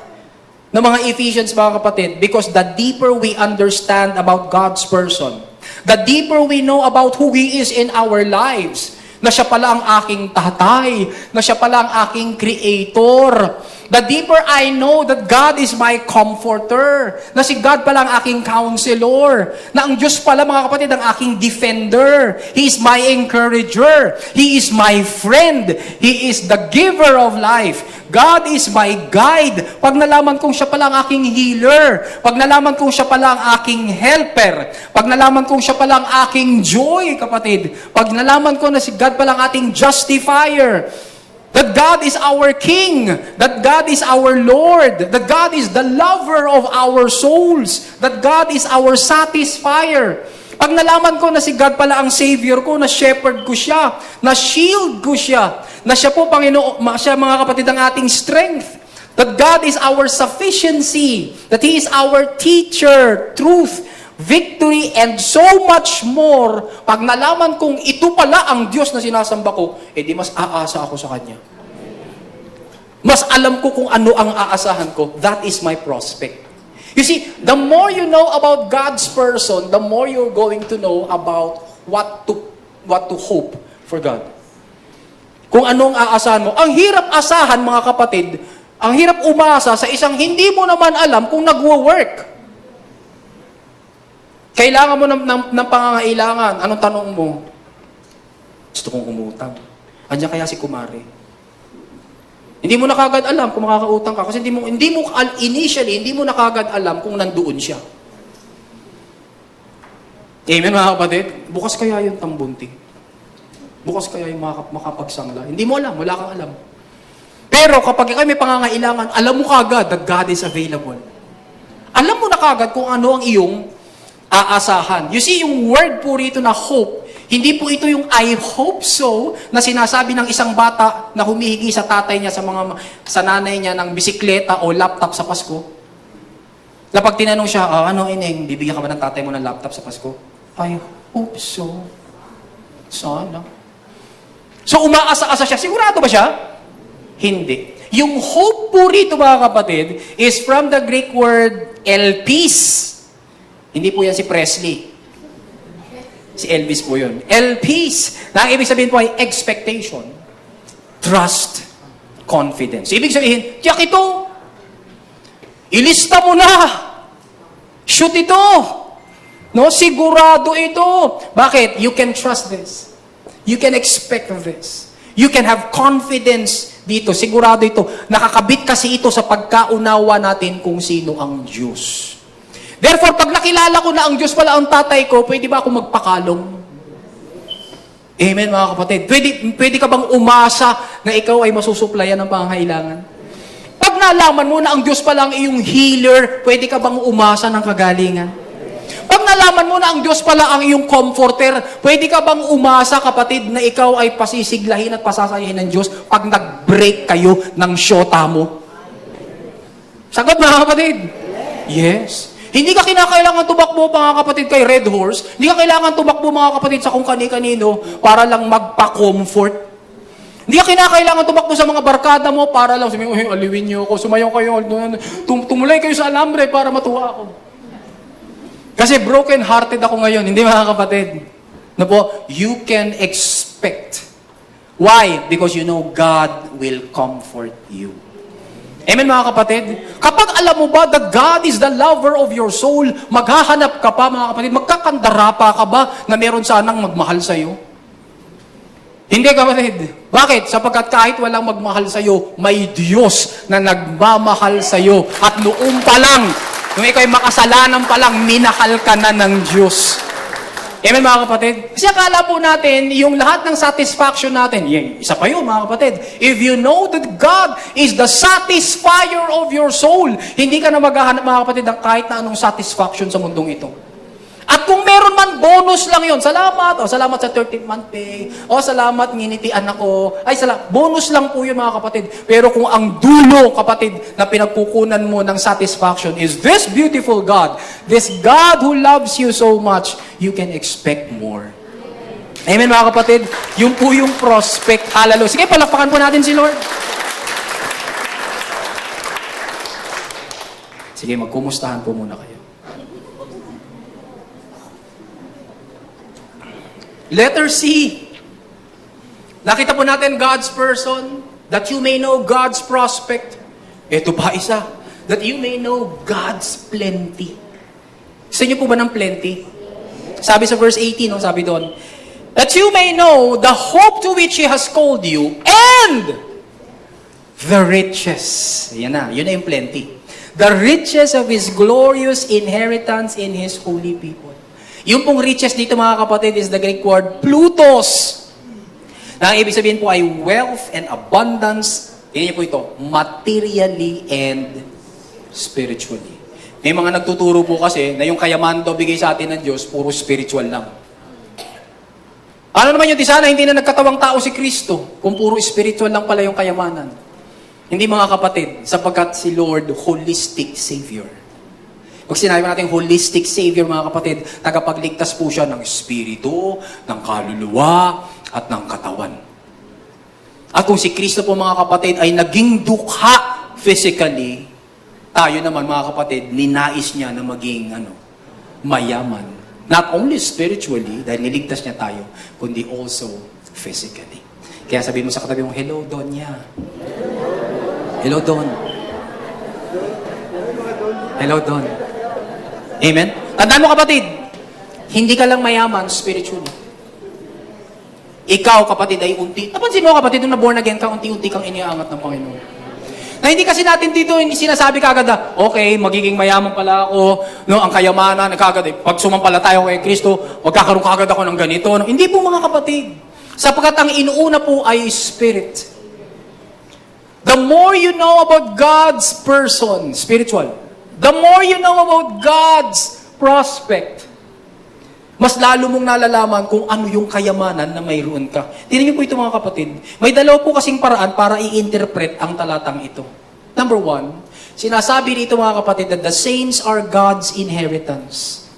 Ng mga Ephesians, mga kapatid. Because the deeper we understand about God's person, the deeper we know about who He is in our lives, na siya pala ang aking tatay, na siya pala ang aking creator. The deeper I know that God is my comforter, na si God pala ang aking counselor, na ang Diyos pala, mga kapatid, ang aking defender. He is my encourager. He is my friend. He is the giver of life. God is my guide. Pag nalaman kong siya pala ang aking healer, pag nalaman kong siya pala ang aking helper, pag nalaman kong siya pala ang aking joy, kapatid, pag nalaman ko na si God pala ang ating justifier, that God is our King, that God is our Lord, that God is the lover of our souls, that God is our satisfier. Pag nalaman ko na si God pala ang Savior ko, na shepherd ko siya, na shield ko siya, na siya po, Panginoon, siya mga kapatid ang ating strength, that God is our sufficiency, that He is our teacher, truth, victory, and so much more. Pag nalaman kong ito pala ang Diyos na sinasamba ko, di mas aasa ako sa Kanya. Mas alam ko kung ano ang aasahan ko. That is my prospect. You see, the more you know about God's person, the more you're going to know about what to hope for God. Kung anong aasahan mo. Ang hirap asahan, mga kapatid, ang hirap umasa sa isang hindi mo naman alam kung nagwo-work. Kailangan mo ng pangangailangan. Anong tanong mo? Gusto kong umutang. Andiyan kaya si Kumari? Hindi mo na kagad alam kung makakautang ka. Kasi initially, hindi mo na kagad alam kung nandoon siya. Amen, mga kapatid? Bukas kaya yung tambunti. Bukas kaya yung makapagsangla. Hindi mo alam, wala kang alam. Pero kapag ikaw may pangangailangan, alam mo kagad that God is available. Alam mo na kagad kung ano ang iyong aasahan. You see, yung word po rito na hope, hindi po ito yung I hope so na sinasabi ng isang bata na humihingi sa tatay niya, sa nanay niya ng bisikleta o laptop sa Pasko. Kapag tinanong siya, ano ineng, bibigyan ka ba ng tatay mo ng laptop sa Pasko? I hope so. Sana. So umaasa-asa siya. Sigurado ba siya? Hindi. Yung hope po rito, mga kapatid, is from the Greek word elpis. Hindi po yan si Presley. Si Elvis po yun. Elpis. Na ang ibig sabihin po ay expectation, trust, confidence. Ibig sabihin, tiyak ito. Ilista mo na. Shoot ito. No, sigurado ito. Bakit? You can trust this. You can expect this. You can have confidence dito. Sigurado ito. Nakakabit kasi ito sa pagkaunawa natin kung sino ang Diyos. Therefore, pag nakilala ko na ang Diyos pala ang tatay ko, pwede ba ako magpakalong? Amen, mga kapatid. Pwede ka bang umasa na ikaw ay masusuplayan ng pangangailangan? Pag nalaman mo na ang Diyos pala ang iyong healer, pwede ka bang umasa ng kagalingan? Pag nalaman mo na ang Diyos pala ang iyong comforter, pwede ka bang umasa, kapatid, na ikaw ay pasisiglahin at pasasayahin ng Diyos pag nag-break kayo ng syota mo? Sagot, mga kapatid? Yes. Hindi ka kinakailangan tumakbo, mga kapatid, kay Red Horse. Hindi ka kailangan tumakbo, mga kapatid, sa kung kani-kanino para lang magpa-comfort. Hindi ka kinakailangan tumakbo sa mga barkada mo para lang sabihin, aliwin niyo ako, sumayaw kayo, tumulay kayo sa alambre para matuwa ako. Kasi broken-hearted ako ngayon, hindi, mga kapatid. Na po, you can expect. Why? Because you know God will comfort you. Amen, mga kapatid? Kapag alam mo ba that God is the lover of your soul, maghahanap ka pa, mga kapatid, magkakandara pa ka ba na meron sanang magmahal sa'yo? Hindi, kapatid. Bakit? Sapagkat kahit walang magmahal sa'yo, may Diyos na nagmamahal sa'yo. At noong pa lang, nung ikaw ay makasalanan pa lang, minahal ka na ng Diyos. Amen, mga kapatid? Kasi akala po natin, yung lahat ng satisfaction natin, isa pa yun, mga kapatid. If you know that God is the satisfier of your soul, hindi ka na maghahanap, mga kapatid, ng kahit na anong satisfaction sa mundong ito. At kung meron man, bonus lang yun. Salamat. O, salamat sa 13th month pay. O, salamat, nginitian ako. Ay, bonus lang po yun, mga kapatid. Pero kung ang dulo, kapatid, na pinagkukunan mo ng satisfaction is this beautiful God, this God who loves you so much, you can expect more. Amen, mga kapatid? Yung po yung prospect. Hallelujah. Sige, palakpakan po natin si Lord. Sige, magkumustahan po muna kayo. Letter C. Nakita po natin God's person, that you may know God's prospect. Ito pa isa, that you may know God's plenty. Gusto niyo po ba ng plenty? Sabi sa verse 18, sabi doon, that you may know the hope to which He has called you and the riches. Yan na, yun na yung plenty. The riches of His glorious inheritance in His holy people. Yung pong riches dito, mga kapatid, is the Greek word plutos. Na ang ibig sabihin po ay wealth and abundance. Yan po ito, materially and spiritually. May mga nagtuturo po kasi na yung kayamanan daw bigay sa atin ng Diyos, puro spiritual lang. Ano naman yun, di sana hindi na nagkatawang tao si Kristo kung puro spiritual lang pala yung kayamanan. Hindi mga kapatid, sapagkat si Lord, holistic Savior. Pag sinabi natin holistic Savior, mga kapatid, tagapagligtas po siya ng espiritu, ng kaluluwa, at ng katawan. At kung si Kristo po, mga kapatid, ay naging dukha physically, tayo naman, mga kapatid, ninais niya na maging mayaman. Not only spiritually, dahil niligtas niya tayo, kundi also physically. Kaya sabihin mo sa katabi mo, hello, Donya. Hello, Don. Hello, Don. Amen? Tandaan mo, kapatid, hindi ka lang mayaman spiritually. Ikaw, kapatid, ay napansin mo, kapatid, nung na-born again ka, unti-unti kang iniangat ng Panginoon. Na hindi kasi natin dito sinasabi kagad na, okay, magiging mayaman pala ako, no, ang kayamanan, kagad, pag sumampalataya ko kay Kristo, magkakaroon kagad ako ng ganito. No? Hindi po, mga kapatid. Sapagkat ang inuuna po ay spirit. The more you know about God's person, spiritual, the more you know about God's prospect, mas lalo mong nalalaman kung ano yung kayamanan na mayroon ka. Tingnan niyo po ito, mga kapatid. May dalawa po kasing paraan para i-interpret ang talatang ito. Number 1, sinasabi dito, mga kapatid, that the saints are God's inheritance.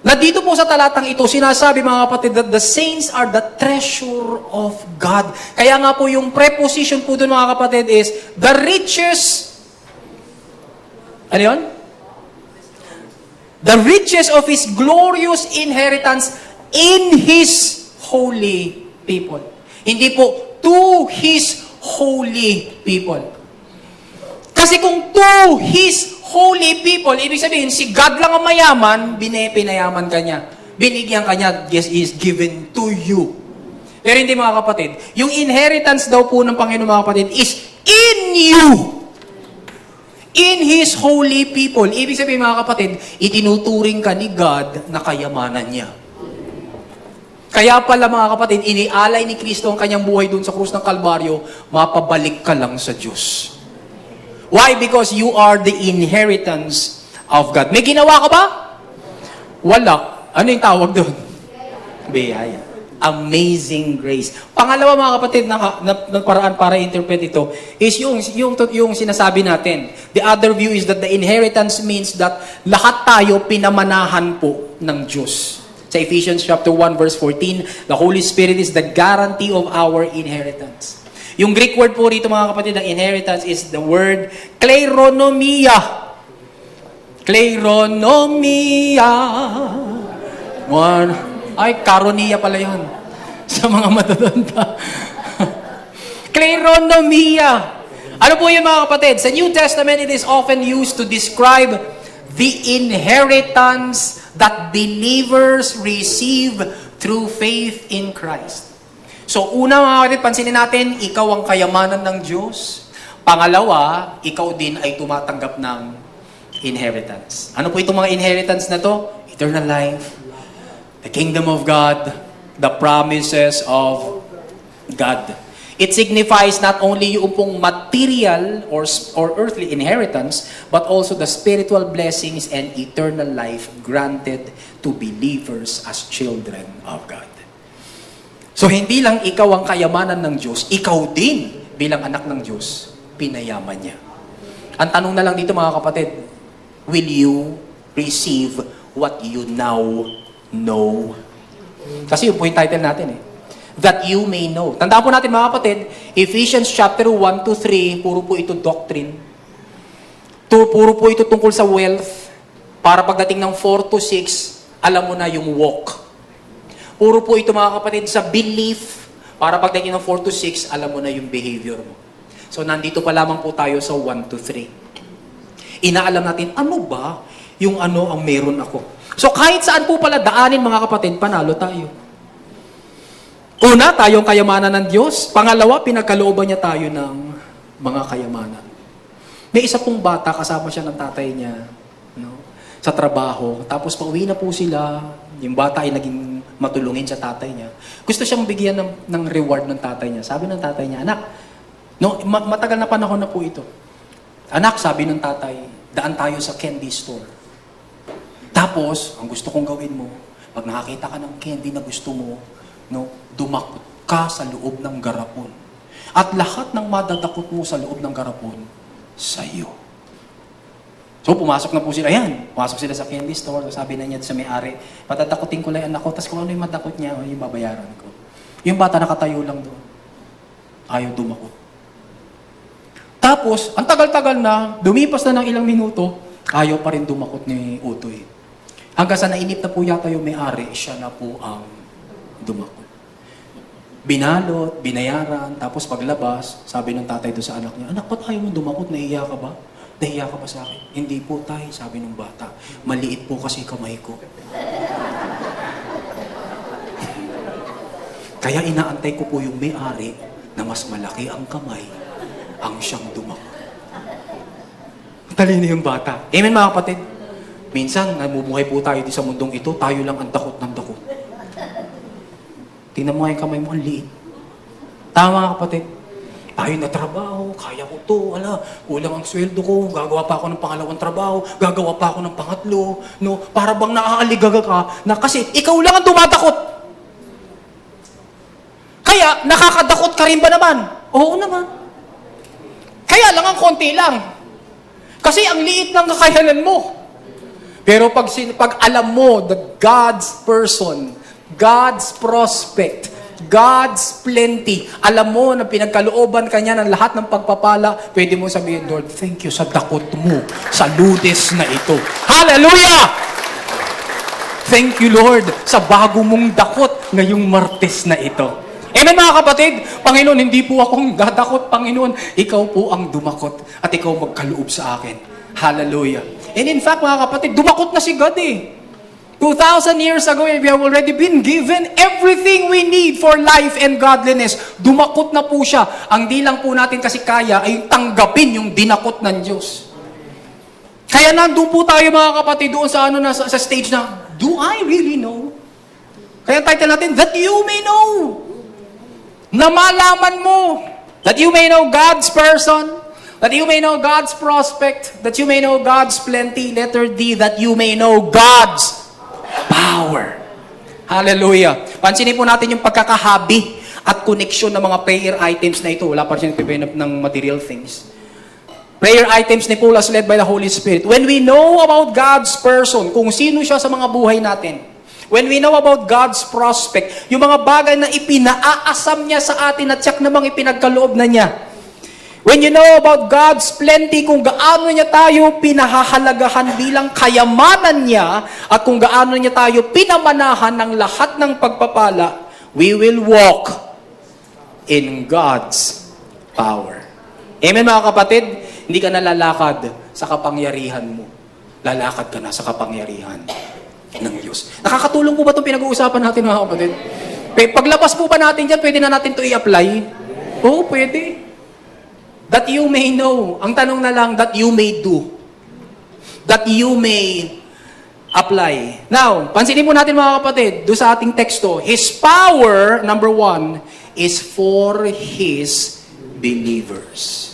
Na dito po sa talatang ito, sinasabi, mga kapatid, that the saints are the treasure of God. Kaya nga po yung preposition po doon, mga kapatid, is the riches. Ano yun? The riches of His glorious inheritance in His holy people. Hindi po, to His holy people. Kasi kung to His holy people, ibig sabihin, si God lang ang mayaman, pinayaman ka niya. Binigyan ka niya, yes, is given to you. Pero hindi, mga kapatid, yung inheritance daw po ng Panginoon, mga kapatid, is in you. In His holy people. Ibig sabihin, mga kapatid, itinuturing ka ni God na kayamanan niya. Kaya pala, mga kapatid, inialay ni Kristo ang kanyang buhay doon sa krus ng Kalbaryo, mapabalik ka lang sa Diyos. Why? Because you are the inheritance of God. May ginawa ka ba? Wala. Ano yung tawag doon? Biyaya. Amazing grace. Pangalawa, mga kapatid, na paraan para interpret ito is yung sinasabi natin. The other view is that the inheritance means that lahat tayo pinamanahan po ng Diyos. Sa Ephesians chapter 1 verse 14, the Holy Spirit is the guarantee of our inheritance. Yung Greek word po rito, mga kapatid, ng inheritance is the word kleronomia. Kleronomia. Ay, karonia pala yun. Sa mga matatanda. Kleronomia. Ano po yun, mga kapatid? Sa New Testament, it is often used to describe the inheritance that believers receive through faith in Christ. So, una, mga kapatid, pansinin natin, ikaw ang kayamanan ng Diyos. Pangalawa, ikaw din ay tumatanggap ng inheritance. Ano po itong mga inheritance na to? Eternal life, the kingdom of God, the promises of God. It signifies not only yung pong material or earthly inheritance, but also the spiritual blessings and eternal life granted to believers as children of God. So, hindi lang ikaw ang kayamanan ng Diyos, ikaw din bilang anak ng Diyos, pinayaman niya. Ang tanong na lang dito, mga kapatid, will you receive what you now know? Kasi yun po yung title natin That you may know. Tandaan po natin, mga kapatid, Ephesians chapter 1 to 3, puro po ito doctrine. Puro po ito tungkol sa wealth. Para pagdating ng 4 to 6, alam mo na yung walk. Puro po ito, mga kapatid, sa belief. Para pagdating ng 4 to 6, alam mo na yung behavior mo. So, nandito pa lamang po tayo sa 1 to 3. Inaalam natin, ano ba yung ang meron ako? So, kahit saan po pala daanin, mga kapatid, panalo tayo. Una, tayong kayamanan ng Diyos. Pangalawa, pinagkalooban niya tayo ng mga kayamanan. May isa pong bata, kasama siya ng tatay niya, sa trabaho. Tapos pauwi na po sila, yung bata ay naging matulungin sa tatay niya. Gusto siyang bigyan ng reward ng tatay niya. Sabi ng tatay niya, anak, matagal na panahon na po ito. Anak, sabi ng tatay, daan tayo sa candy store. Tapos, ang gusto kong gawin mo, pag nakakita ka ng candy na gusto mo, no, dumakot ka sa loob ng garapon. At lahat ng madadakot mo sa loob ng garapon, sa'yo. So, pumasok na po sila. Ayan, pumasok sila sa candy store. Sabi na niya sa may-ari, patatakutin ko lang anak ko, tapos kung ano yung madakot niya, yung babayaran ko. Yung bata nakatayo lang doon. Ayaw dumakot. Tapos, ang tagal-tagal na, dumipas na ng ilang minuto, ayaw pa rin dumakot ni Utoy. Hanggang sa nainip na po yata yung may-ari, siya na po ang dumakot. Binalot, binayaran, tapos paglabas, sabi ng tatay doon sa anak niya, anak, ba't ayaw mo dumakot? Nahiya ka ba? Nahiya ka ba sa akin? Hindi po, tay, sabi ng bata. Maliit po kasi kamay ko. Kaya inaantay ko po yung may-ari na mas malaki ang kamay ang siyang dumakot. Talino yung bata. Amen mga kapatid? Minsan, namumuhay po tayo sa mundong ito, tayo lang ang dakot ng dakot. Tingnan mo nga yung kamay mo, ang liit. Tama mga kapatid? Tayo na trabaho, kaya ko to, wala, kulang ang sweldo ko, gagawa pa ako ng pangalawang trabaho, gagawa pa ako ng pangatlo, no? Para bang naaaligaga ka na kasi ikaw lang ang dumadakot. Kaya, nakakadakot ka rin ba naman? Oo naman. Kaya lang ang konti lang. Kasi ang liit ng kakayanan mo. Pero pag alam mo that God's person, God's prospect, God's plenty, alam mo na pinagkalooban ka niya ng lahat ng pagpapala, pwede mo sabihin, Lord, thank you sa dakot mo, sa ludes na ito. Hallelujah! Thank you, Lord, sa bago mong dakot ngayong Martes na ito. Amen mga kapatid, Panginoon, hindi po akong dadakot, Panginoon, ikaw po ang dumakot at ikaw magkaloob sa akin. Hallelujah. And in fact, mga kapatid, dumakot na si God eh. 2,000 years ago, we have already been given everything we need for life and godliness. Dumakot na po siya. Ang di lang po natin kasi kaya ay tanggapin yung dinakot ng Diyos. Kaya nandun po tayo mga kapatid doon sa, sa stage na, do I really know? Kaya title natin, that you may know. Na malaman mo. That you may know God's person. That you may know God's prospect. That you may know God's plenty. Letter D, that you may know God's power. Hallelujah. Pansinin po natin yung pagkakahabi at koneksyon ng mga prayer items na ito. Wala pa siya nagpipenap ng material things. Prayer items ni Paul as led by the Holy Spirit. When we know about God's person, kung sino siya sa mga buhay natin, when we know about God's prospect, yung mga bagay na ipinaasam niya sa atin at siyak namang ipinagkaloob na niya. When you know about God's plenty, kung gaano niya tayo pinahahalagahan bilang kayamanan niya, at kung gaano niya tayo pinamanahan ng lahat ng pagpapala, we will walk in God's power. Amen mga kapatid? Hindi ka nalalakad sa kapangyarihan mo. Lalakad ka na sa kapangyarihan ng Diyos. Nakakatulong po ba itong pinag-uusapan natin mga kapatid? Paglabas po ba natin dyan, pwede na natin ito i-apply? Oo, pwede. That you may know. Ang tanong na lang, that you may do. That you may apply. Now, pansinin po natin mga kapatid, doon sa ating teksto, His power, number 1, is for His believers.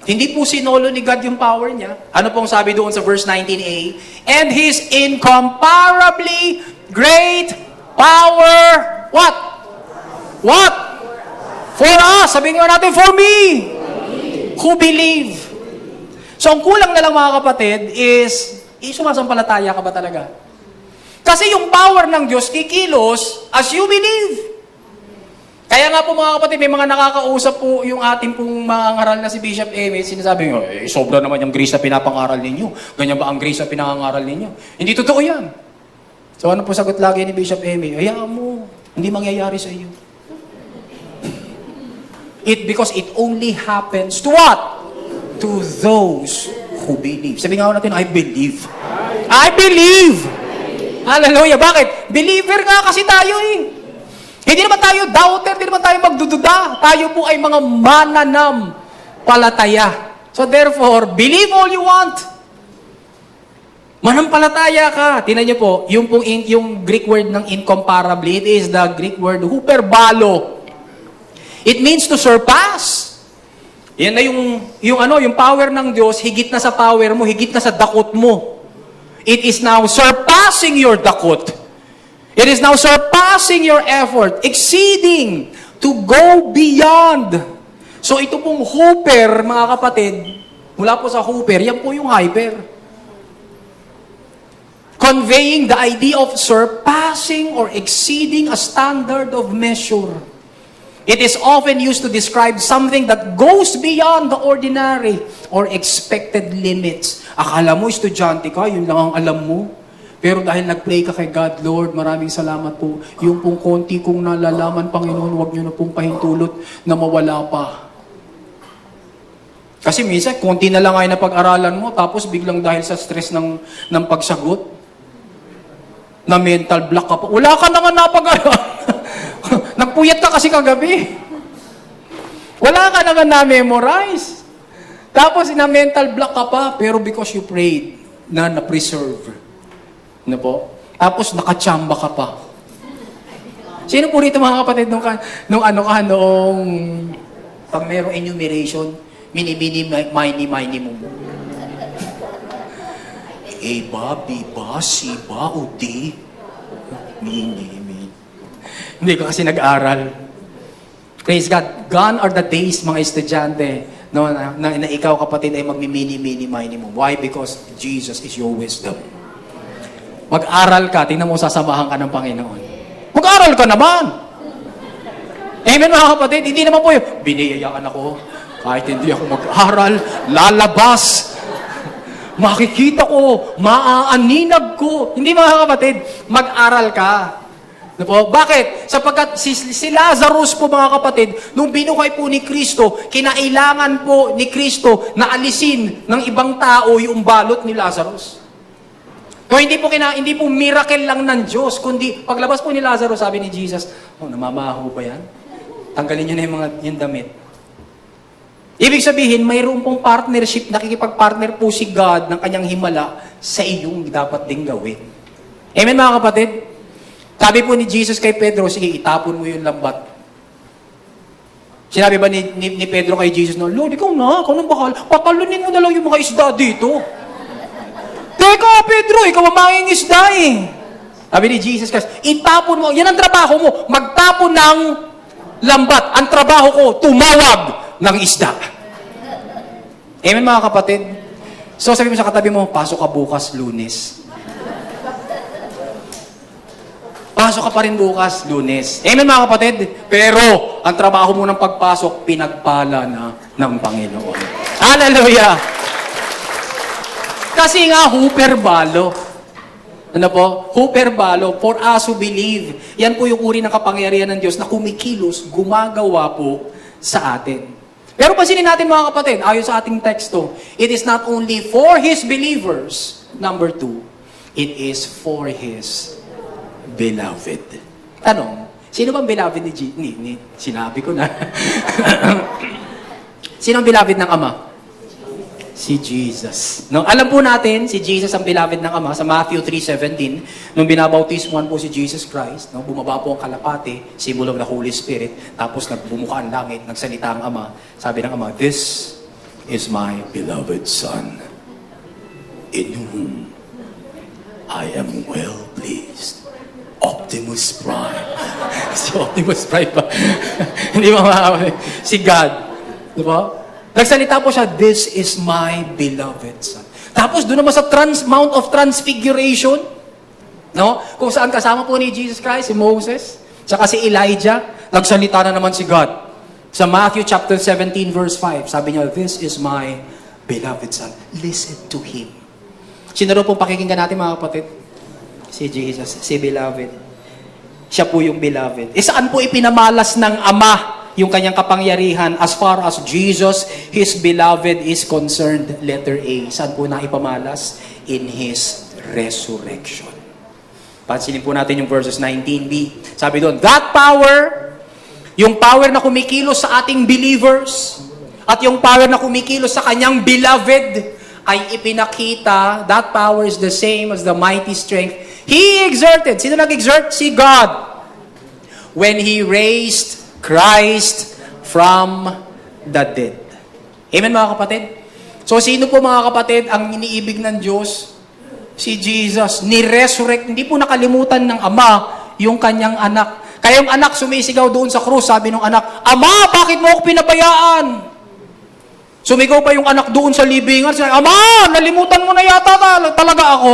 Hindi po sinolo ni God yung power niya. Ano pong sabi doon sa verse 19a? And His incomparably great power, what? What? For us. Sabihin nga natin, for me. Who believe. So, ang kulang na lang mga kapatid is, sumasampalataya ka ba talaga? Kasi yung power ng Diyos kikilos as you believe. Kaya nga po mga kapatid, may mga nakakausap po yung ating pong mga ngaral na si Bishop Amy, sinasabi nyo, sobra naman yung grace na pinapangaral ninyo. Ganyan ba ang grace na pinangaral ninyo? Hindi totoo yan. So ano po sagot lagi ni Bishop Amy? Hayaan mo, hindi mangyayari sa iyo. Because it only happens to what? To those who believe. Sabi nga natin, I believe. I believe! Hallelujah! Bakit? Believer nga kasi tayo eh. Hindi naman tayo doubter, hindi naman tayo magdududa. Tayo po ay mga mananampalataya. So therefore, believe all you want. Manampalataya ka. Tingnan niyo po, yung Greek word ng incomparably, it is the Greek word huperbalo. It means to surpass. Yan na yung power ng Diyos, higit na sa power mo, higit na sa dakot mo. It is now surpassing your dakot. It is now surpassing your effort, exceeding to go beyond. So ito pong hooper, mga kapatid, mula po sa hooper, yan po yung hyper. Conveying the idea of surpassing or exceeding a standard of measure. It is often used to describe something that goes beyond the ordinary or expected limits. Akala mo, estudyante ka, yun lang ang alam mo. Pero dahil nag-pray ka kay God, Lord, maraming salamat po. Yung pong konti kong nalalaman, Panginoon, huwag nyo na pong pahintulot na mawala pa. Kasi minsan, konti na lang ay napag-aralan mo, tapos biglang dahil sa stress ng pagsagot, na mental block ka pa. Wala ka naman napag-aralan. Nagpuyat ka kasi kagabi. Wala ka naman na-memorize. Tapos na-mental block ka pa, pero because you prayed, na-preserve. Ano po? Tapos nakachamba ka pa. Sino po rito mga kapatid noong pag mayroong enumeration, mini, mo. A ba, B ba, C ba, o D? Mini. Hindi ko kasi nag-aral. Praise God. Gone are the days, mga estudyante, no, na ikaw, kapatid, ay magmi-mini mo. Why? Because Jesus is your wisdom. Mag-aral ka, tingnan mo, sasamahan ka ng Panginoon. Mag-aral ka naman! Amen, mga kapatid. Hindi naman po yung, biniyayaan ako, kahit hindi ako mag-aral, lalabas. Makikita ko, maaaninag ko. Hindi, mga kapatid, mag-aral ka. Ano po? Bakit? Sapagkat si Lazarus po, mga kapatid, nung binuhay po ni Kristo, kinailangan po ni Kristo na alisin ng ibang tao yung balot ni Lazarus. So, hindi po miracle lang ng Diyos, kundi paglabas po ni Lazarus, sabi ni Jesus, namamaho ba yan? Tanggalin nyo na yung damit. Ibig sabihin, mayroon pong partnership, nakikipag-partner po si God ng kanyang himala sa iyong dapat ding gawin. Amen, mga kapatid? Sabi po ni Jesus kay Pedro, sige, itapon mo yung lambat. Sinabi ba ni Pedro kay Jesus, Lord, ikaw nang bakal, patalunin mo na lang yung mga isda dito. Teka, Pedro, ikaw ang manging isda eh. Sabi ni Jesus kasi, itapon mo, yan ang trabaho mo, magtapon ng lambat. Ang trabaho ko, tumawag ng isda. Amen, mga kapatid? So, sabi mo sa katabi mo, pasok ka bukas, Lunes. Pasok ka pa rin bukas, Lunes. Amen, mga kapatid? Pero, ang trabaho mo ng pagpasok, pinagpala na ng Panginoon. Hallelujah! Kasi nga, huperbalo. Ano po? Huperbalo, for us who believe. Yan po yung uri ng kapangyarihan ng Diyos na kumikilos, gumagawa po sa atin. Pero pansinin natin, mga kapatid, ayon sa ating teksto, it is not only for His believers, number 2, it is for His beloved. Tanong, sino bang beloved ni sinabi ko na. Sino ang beloved ng Ama? Si Jesus. No, alam po natin, si Jesus ang beloved ng Ama sa Matthew 3:17, nung binabautismuhan po si Jesus Christ, no, bumaba po ang kalapati, symbol of the Holy Spirit, tapos nagbumuka ang langit, nagsalita ang Ama. Sabi ng Ama, "This is my beloved Son, in whom I am well pleased." Optimus Prime. Si Optimus Prime pa. Hindi ba si God. Di ba? Nagsalita po siya, "This is my beloved Son." Tapos doon naman sa Mount of Transfiguration, no? Kung saan kasama po ni Jesus Christ, si Moses, saka si Elijah, nagsalita na naman si God. Sa Matthew chapter 17 verse 5, sabi niya, "This is my beloved Son. Listen to Him." Sino rin po pakikinggan natin, mga kapatid? Si Jesus, si beloved. Siya po yung beloved. Saan po ipinamalas ng Ama yung kanyang kapangyarihan as far as Jesus, His beloved, is concerned? Letter A. Saan po na ipamalas? In His resurrection. Pansinin po natin yung verses 19b. Sabi doon, that power, yung power na kumikilos sa ating believers, at yung power na kumikilos sa kanyang beloved, ay ipinakita, that power is the same as the mighty strength He exerted. Sino nag-exert? Si God. When He raised Christ from the dead. Amen mga kapatid? So sino po mga kapatid ang iniibig ng Diyos? Si Jesus. Ni-resurrect. Hindi po nakalimutan ng Ama yung kanyang anak. Kaya yung anak sumisigaw doon sa krus, sabi ng anak, Ama, bakit mo ako pinabayaan? Sumigaw pa yung anak doon sa libingan, sabi, Ama, nalimutan mo na yata talaga ako.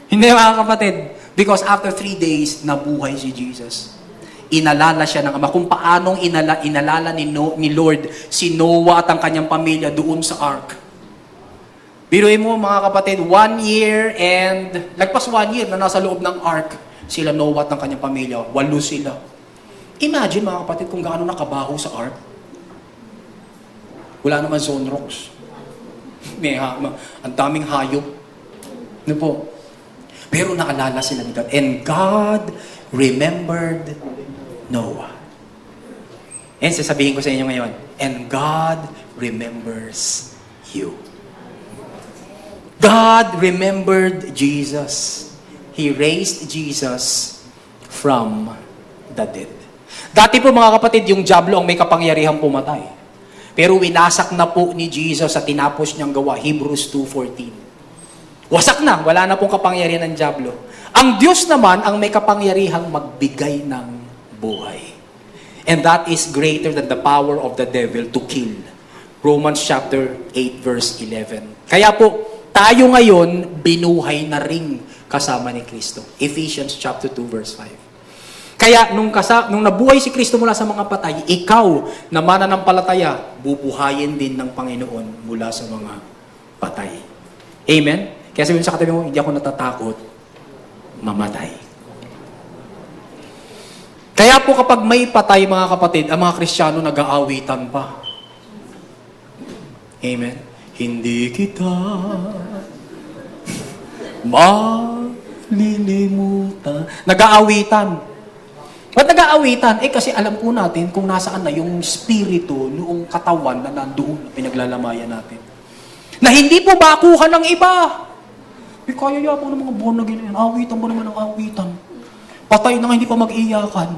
Hindi mga kapatid. Because after 3 days, nabuhay si Jesus. Inalala siya ng Ama kung paanong inalala ni Lord si Noah at ang kanyang pamilya doon sa ark. Biruin mo mga kapatid, 1 year and lagpas 1 year na nasa loob ng ark sila Noah at ang kanyang pamilya. 8 sila. Imagine mga kapatid kung gaano nakabaho sa ark. Wala naman zone rocks. Ang daming hayop. Ano po? Pero naalala sila ni God. And God remembered Noah. And sasabihin ko sa inyo ngayon, and God remembers you. God remembered Jesus. He raised Jesus from the dead. Dati po mga kapatid, yung dyablo ang may kapangyarihang pumatay. Pero winasak na po ni Jesus at tinapos niyang gawa, Hebrews 2:14. Wasak na, wala na pong kapangyarihan ng dyablo. Ang Diyos naman ang may kapangyarihang magbigay ng buhay. And that is greater than the power of the devil to kill. Romans chapter 8 verse 11. Kaya po, tayo ngayon binuhay na ring kasama ni Kristo. Ephesians chapter 2 verse 5. Kaya nung nabuhay si Kristo mula sa mga patay, ikaw na mananampalataya, bubuhayin din ng Panginoon mula sa mga patay. Amen? Kaya sabihin sa katabi mo, hindi ako natatakot mamatay. Kaya po kapag may patay mga kapatid, ang mga Kristiyano nag-aawitan pa. Amen? Hindi kita malilimutan. Nag-aawitan. Ba't nag-aawitan? Kasi alam po natin kung nasaan na yung spirito, noong katawan na nandoon na pinaglalamayan natin. Na hindi po makuha ng iba. Kaya po ng mga born again yan. Awitan mo naman ang awitan. Patay na nga, hindi pa mag-iyakan.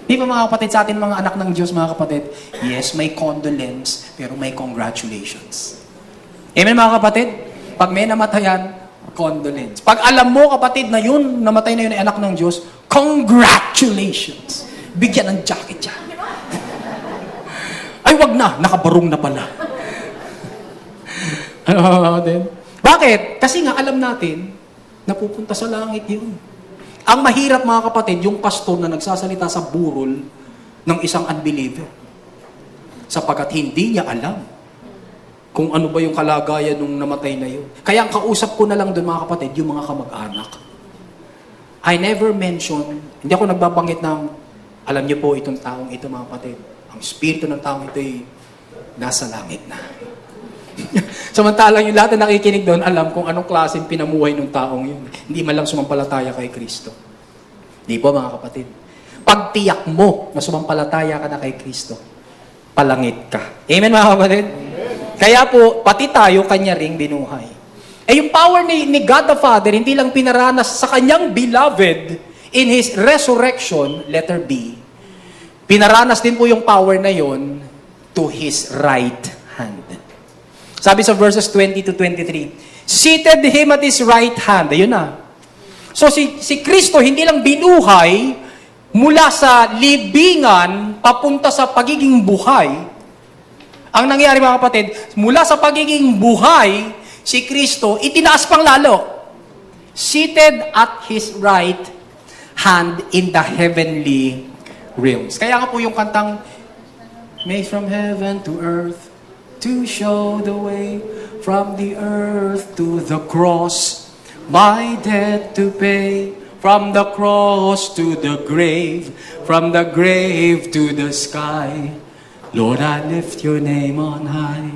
Di ba mga kapatid sa atin, mga anak ng Diyos, mga kapatid? Yes, may condolence, pero may congratulations. Amen mga kapatid? Pag may namatayan, condolence. Pag alam mo kapatid na yun, namatay na yun ay anak ng Diyos, congratulations. Bigyan ng jacket yan. Ay wag na, nakabarong na pala. Ano mga kapatid? Bakit? Kasi nga alam natin, napupunta sa langit yun. Ang mahirap mga kapatid, yung pastor na nagsasalita sa burol ng isang unbeliever. Sapagkat hindi niya alam kung ano ba yung kalagayan nung namatay na yun. Kaya ang kausap ko na lang doon mga kapatid, yung mga kamag-anak. I never mention, hindi ako nagbabanggit ng, alam niyo po itong taong ito mga kapatid, ang spirito ng taong ito ay nasa langit na. Samantalang yung lahat na nakikinig doon, alam kung anong klaseng pinamuhay ng taong yun. Hindi man lang sumampalataya kay Kristo. Di po mga kapatid. Pag tiyak mo na sumampalataya ka na kay Kristo, palangit ka. Amen mga kapatid? Kaya po, pati tayo, kanya ring binuhay. Yung power ni God the Father, hindi lang pinaranas sa kanyang beloved in His resurrection, letter B, pinaranas din po yung power na yon to His right hand. Sabi sa verses 20 to 23, seated Him at His right hand. Ayun na. So si Kristo hindi lang binuhay mula sa libingan papunta sa pagiging buhay. Ang nangyari mga kapatid, mula sa pagiging buhay, si Kristo itinaas pang lalo. Seated at His right hand in the heavenly realms. Kaya nga po yung kantang, made from heaven to earth, to show the way from the earth to the cross, my debt to pay, from the cross to the grave, from the grave to the sky. Lord, I lift your name on high.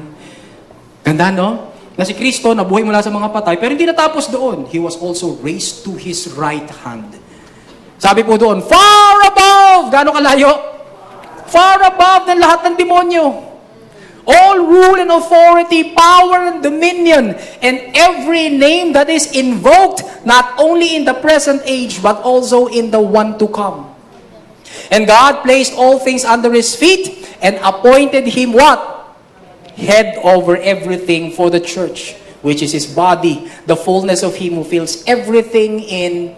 Ganda, no? Na si Kristo nabuhay mula sa mga patay, pero hindi natapos doon. He was also raised to His right hand. Sabi po doon, far above! Gaano kalayo? Far above ng lahat ng demonyo. All rule and authority, power and dominion, and every name that is invoked, not only in the present age, but also in the one to come. And God placed all things under His feet, and appointed Him what? head over everything for the church, which is His body, the fullness of Him who fills everything in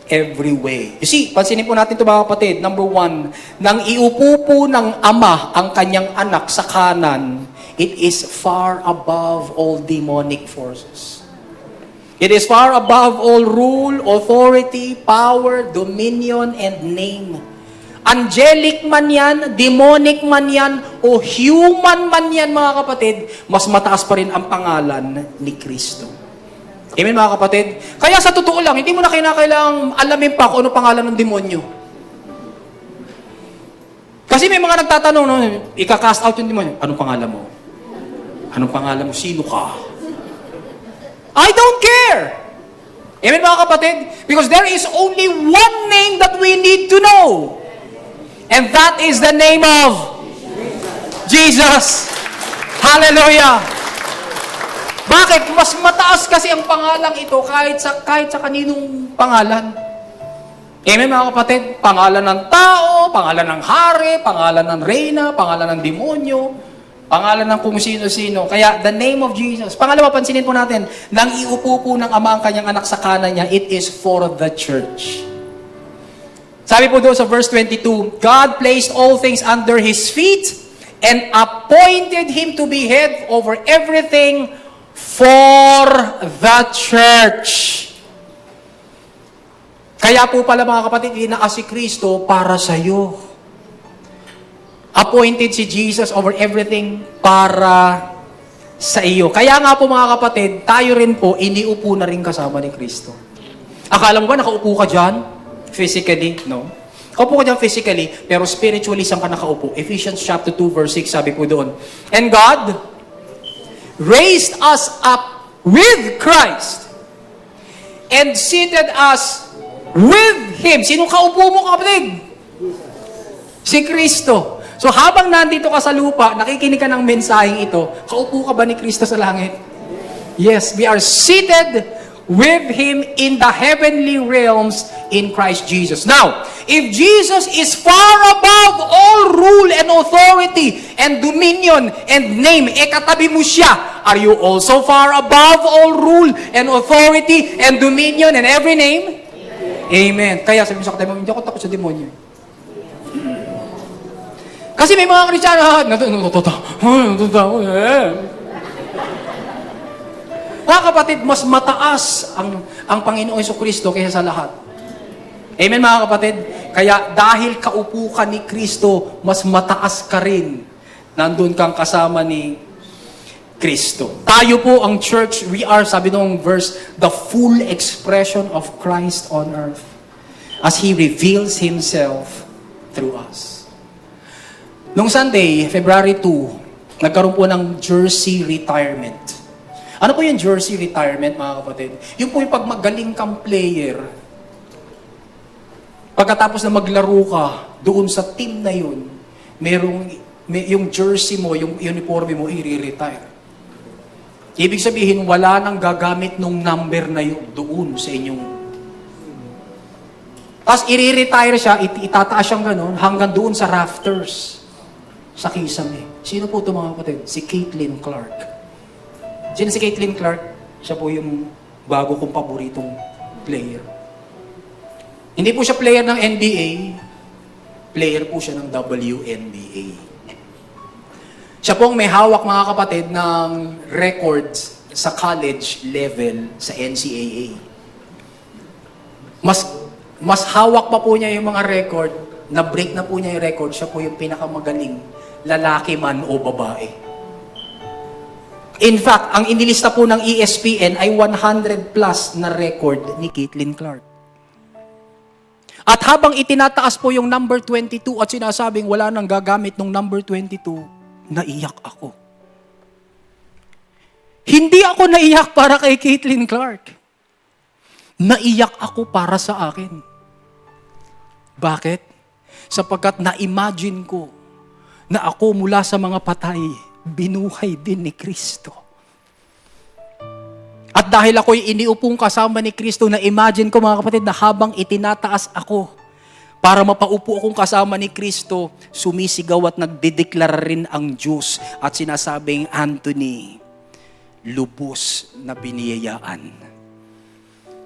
every way. You see, pansinin po natin ito mga kapatid. Number one, nang iupo po ng Ama ang kanyang anak sa kanan, it is far above all demonic forces. It is far above all rule, authority, power, dominion, and name. Angelic man yan, demonic man yan, o human man yan mga kapatid, mas mataas pa rin ang pangalan ni Kristo. Amen mga kapatid? Kaya sa totoo lang, hindi mo na kailangang alamin pa kung ano pangalan ng demonyo. Kasi may mga nagtatanong, no, ika-cast out yung demonyo. Anong pangalan mo? Anong pangalan mo? Sino ka? I don't care! Amen mga kapatid? Because there is only one name that we need to know. And that is the name of Jesus. Hallelujah! Bakit? Mas mataas kasi ang pangalang ito kahit sa kaninong pangalan. Amen mga kapatid? Pangalan ng tao, pangalan ng hari, pangalan ng reyna, pangalan ng demonyo, pangalan ng kung sino-sino. Kaya, the name of Jesus. Pangalawa, pansinin po natin, nang iupo po ng Ama ang kanyang anak sa kanan niya, it is for the church. Sabi po doon sa verse 22, God placed all things under His feet and appointed Him to be head over everything for the church. Kaya po pala mga kapatid, inaas si Kristo para sa iyo. Appointed si Jesus over everything para sa iyo. Kaya nga po mga kapatid, tayo rin po, iniupo na rin kasama ni Kristo. Akala mo ba nakaupo ka dyan? Physically? No. Nakaupo ka dyan physically, pero spiritually saan ka nakaupo? Ephesians chapter 2 verse 6, sabi po doon. And God raised us up with Christ and seated us with Him. Sino kaupo mo kapatid? Si Kristo. So habang nandito ka sa lupa, nakikinig ka ng mensaheng ito, kaupo ka ba ni Kristo sa langit? Yes, we are seated with Him in the heavenly realms in Christ Jesus. Now, if Jesus is far above all rule and authority and dominion and name, katabi mo siya, are you also far above all rule and authority and dominion and every name? Amen. Kaya sabi mo sa katabi mo, hindi ako takot sa demonyo. Kasi may mga Kristiyano, mga kapatid, mas mataas ang Panginoong Jesucristo kaysa sa lahat. Amen mga kapatid? Kaya dahil kaupo ka ni Kristo, mas mataas ka rin. Nandun kang kasama ni Kristo. Tayo po ang church, we are, sabi nung verse, the full expression of Christ on earth as He reveals Himself through us. Nung Sunday, February 2, nagkaroon po ng jersey retirement. Ano po yung jersey retirement, mga kapatid? Yung po yung pag magaling kang player, pagkatapos na maglaro ka doon sa team na yun, yung jersey mo, yung uniforme mo, i-retire. Ibig sabihin, wala nang gagamit nung number na yun doon sa inyong. Tapos i-retire siya, itataas siyang ganun, hanggang doon sa rafters, sa kisame. Sino po ito, mga kapatid? Si Caitlin Clark. Sino si Caitlin Clark? Siya po yung bago kong paboritong player. Hindi po siya player ng NBA, player po siya ng WNBA. Siya po ang may hawak, mga kapatid, ng records sa college level sa NCAA. Mas hawak pa po niya yung mga record, na-break na po niya yung record, siya po yung pinakamagaling lalaki man o babae. In fact, ang inilista po ng ESPN ay 100 plus na record ni Caitlin Clark. At habang itinataas po yung number 22 at sinasabing wala nang gagamit ng number 22, naiyak ako. Hindi ako naiyak para kay Caitlin Clark. Naiyak ako para sa akin. Bakit? Sapagkat na-imagine ko na ako mula sa mga patay, binuhay din ni Kristo. At dahil ako'y iniupong kasama ni Kristo, na imagine ko mga kapatid na habang itinataas ako, Para mapaupo akong kasama ni Kristo, sumisigaw at nagdedeklara rin ang Diyos at sinasabing, Anthony, lubos na biniyayaan.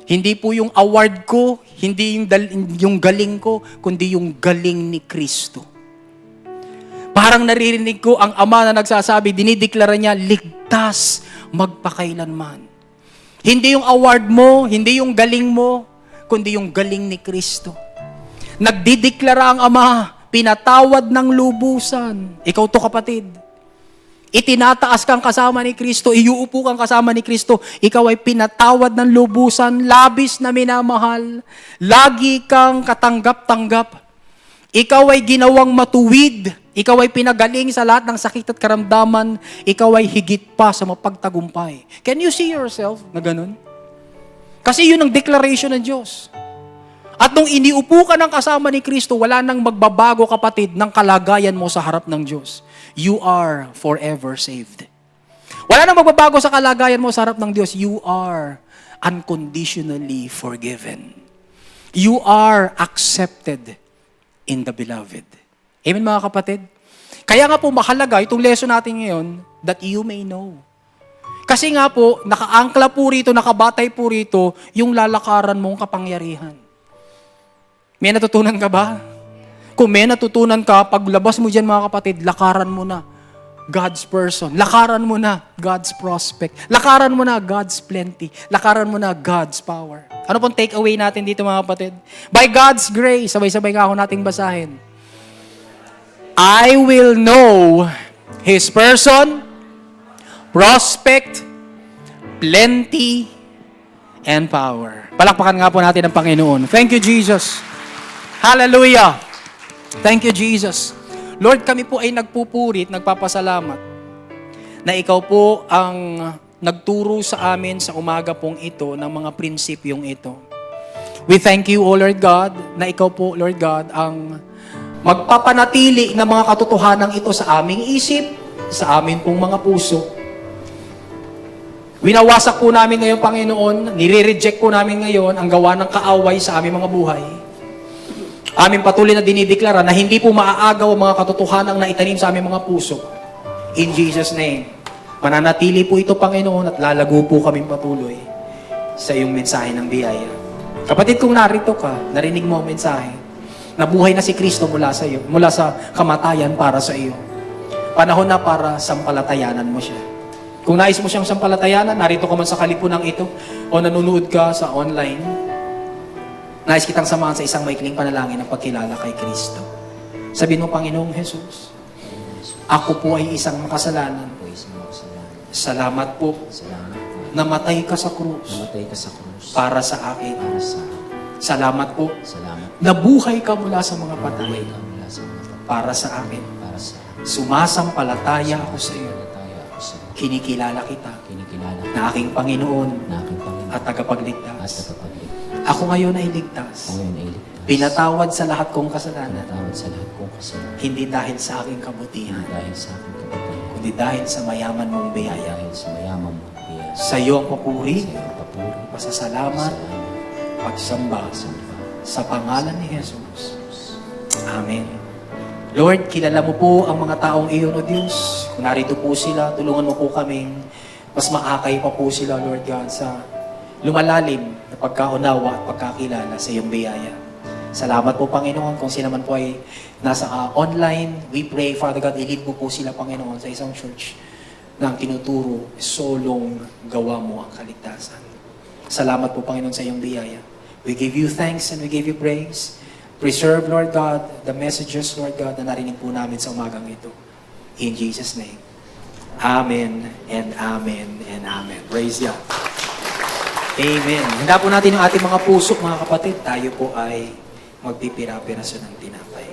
Hindi po yung award ko, hindi yung galing ko, kundi yung galing ni Kristo. Parang naririnig ko ang Ama na nagsasabi, dinideklara niya, ligtas magpakailanman. Hindi yung award mo, hindi yung galing mo, kundi yung galing ni Kristo. Nagdideklara ang Ama, pinatawad ng lubusan. Ikaw to kapatid. Itinataas kang kasama ni Kristo, iuupo kang kasama ni Kristo, ikaw ay pinatawad ng lubusan, labis na minamahal, lagi kang katanggap-tanggap, ikaw ay ginawang matuwid, ikaw ay pinagaling sa lahat ng sakit at karamdaman, ikaw ay higit pa sa mapagtagumpay. Can you see yourself na ganun? Kasi yun ang declaration ng Diyos. At nung iniupo ka ng kasama ni Kristo, wala nang magbabago kapatid ng kalagayan mo sa harap ng Diyos. You are forever saved. Wala nang magbabago sa kalagayan mo sa harap ng Diyos. You are unconditionally forgiven. You are accepted in the beloved. Amen mga kapatid? Kaya nga po mahalaga itong lesson natin ngayon that you may know. Kasi nga po, nakaangkla po rito, nakabatay po rito yung lalakaran mong kapangyarihan. May natutunan ka ba? Kung may natutunan ka, paglabas mo dyan mga kapatid, lakaran mo na God's person. Lakaran mo na God's prospect. Lakaran mo na God's plenty. Lakaran mo na God's power. Ano pong take away natin dito mga kapatid? By God's grace, sabay-sabay nga ako nating basahin. I will know His person, prospect, plenty, and power. Palakpakan nga po natin ang Panginoon. Thank you, Jesus. Hallelujah. Thank you, Jesus. Lord, kami po ay nagpupurit, nagpapasalamat na Ikaw po ang nagturo sa amin sa umaga pong ito ng mga prinsipyong ito. We thank you, O Lord God, na Ikaw po, Lord God, ang magpapanatili ng mga katotohanan ito sa aming isip, sa amin pong mga puso. Winawasak po namin ngayon, Panginoon, nire-reject po namin ngayon ang gawa ng kaaway sa aming mga buhay. Aming patuloy na dinideklara na hindi po maaagaw ang mga katotohanan na itanim sa aming mga puso. In Jesus' name, mananatili po ito, Panginoon, at lalago po kaming patuloy sa iyong mensahe ng biyaya. Kapatid, kung narito ka, narinig mo ang mensahe, nabuhay na si Kristo mula sa iyo, mula sa kamatayan para sa iyo. Panahon na para sampalatayanan mo siya. Kung nais mo siyang sampalatayanan, narito ka man sa kalipunang ito, o nanonood ka sa online, nais kitang samahan sa isang maikling panalangin ng pagkilala kay Kristo. Sabihin mo, Panginoong Jesus, ako po ay isang makasalanan. Salamat po. Namatay ka sa krus. Para sa akin. Salamat po. Nabuhay ka mula sa mga patay. Para sa akin. Sumasampalataya ako sa iyo. Kinikilala kita na aking Panginoon at tagapagligtas. Ako ngayon ay ligtas. Pinatawad sa lahat kong kasalanan. Hindi dahil sa aking kabutihan, kundi dahil sa mayaman mong biyaya. Sa iyo ang papuri, pasasalamat, pagsamba sa pangalan ni Jesus. Amen. Lord, kilala mo po ang mga taong iyon, O Diyos. Kung narito po sila, tulungan mo po kaming mas maakay pa po sila, Lord God, sa lumalalim na pagkaunawa at pagkakilala sa iyong biyaya. Salamat po, Panginoon, kung sila man po ay nasa online. We pray, Father God, ilid po sila, Panginoon, sa isang church na ang tinuturo, solong gawa mo ang kaligtasan. Salamat po, Panginoon, sa iyong biyaya. We give you thanks and we give you praise. Preserve, Lord God, the messages, Lord God, na narinig po namin sa umagang ito. In Jesus' name. Amen and amen and amen. Praise God. Amen. Handa po natin yung ating mga puso, mga kapatid. Tayo po ay magpipira-piraso ng tinapay.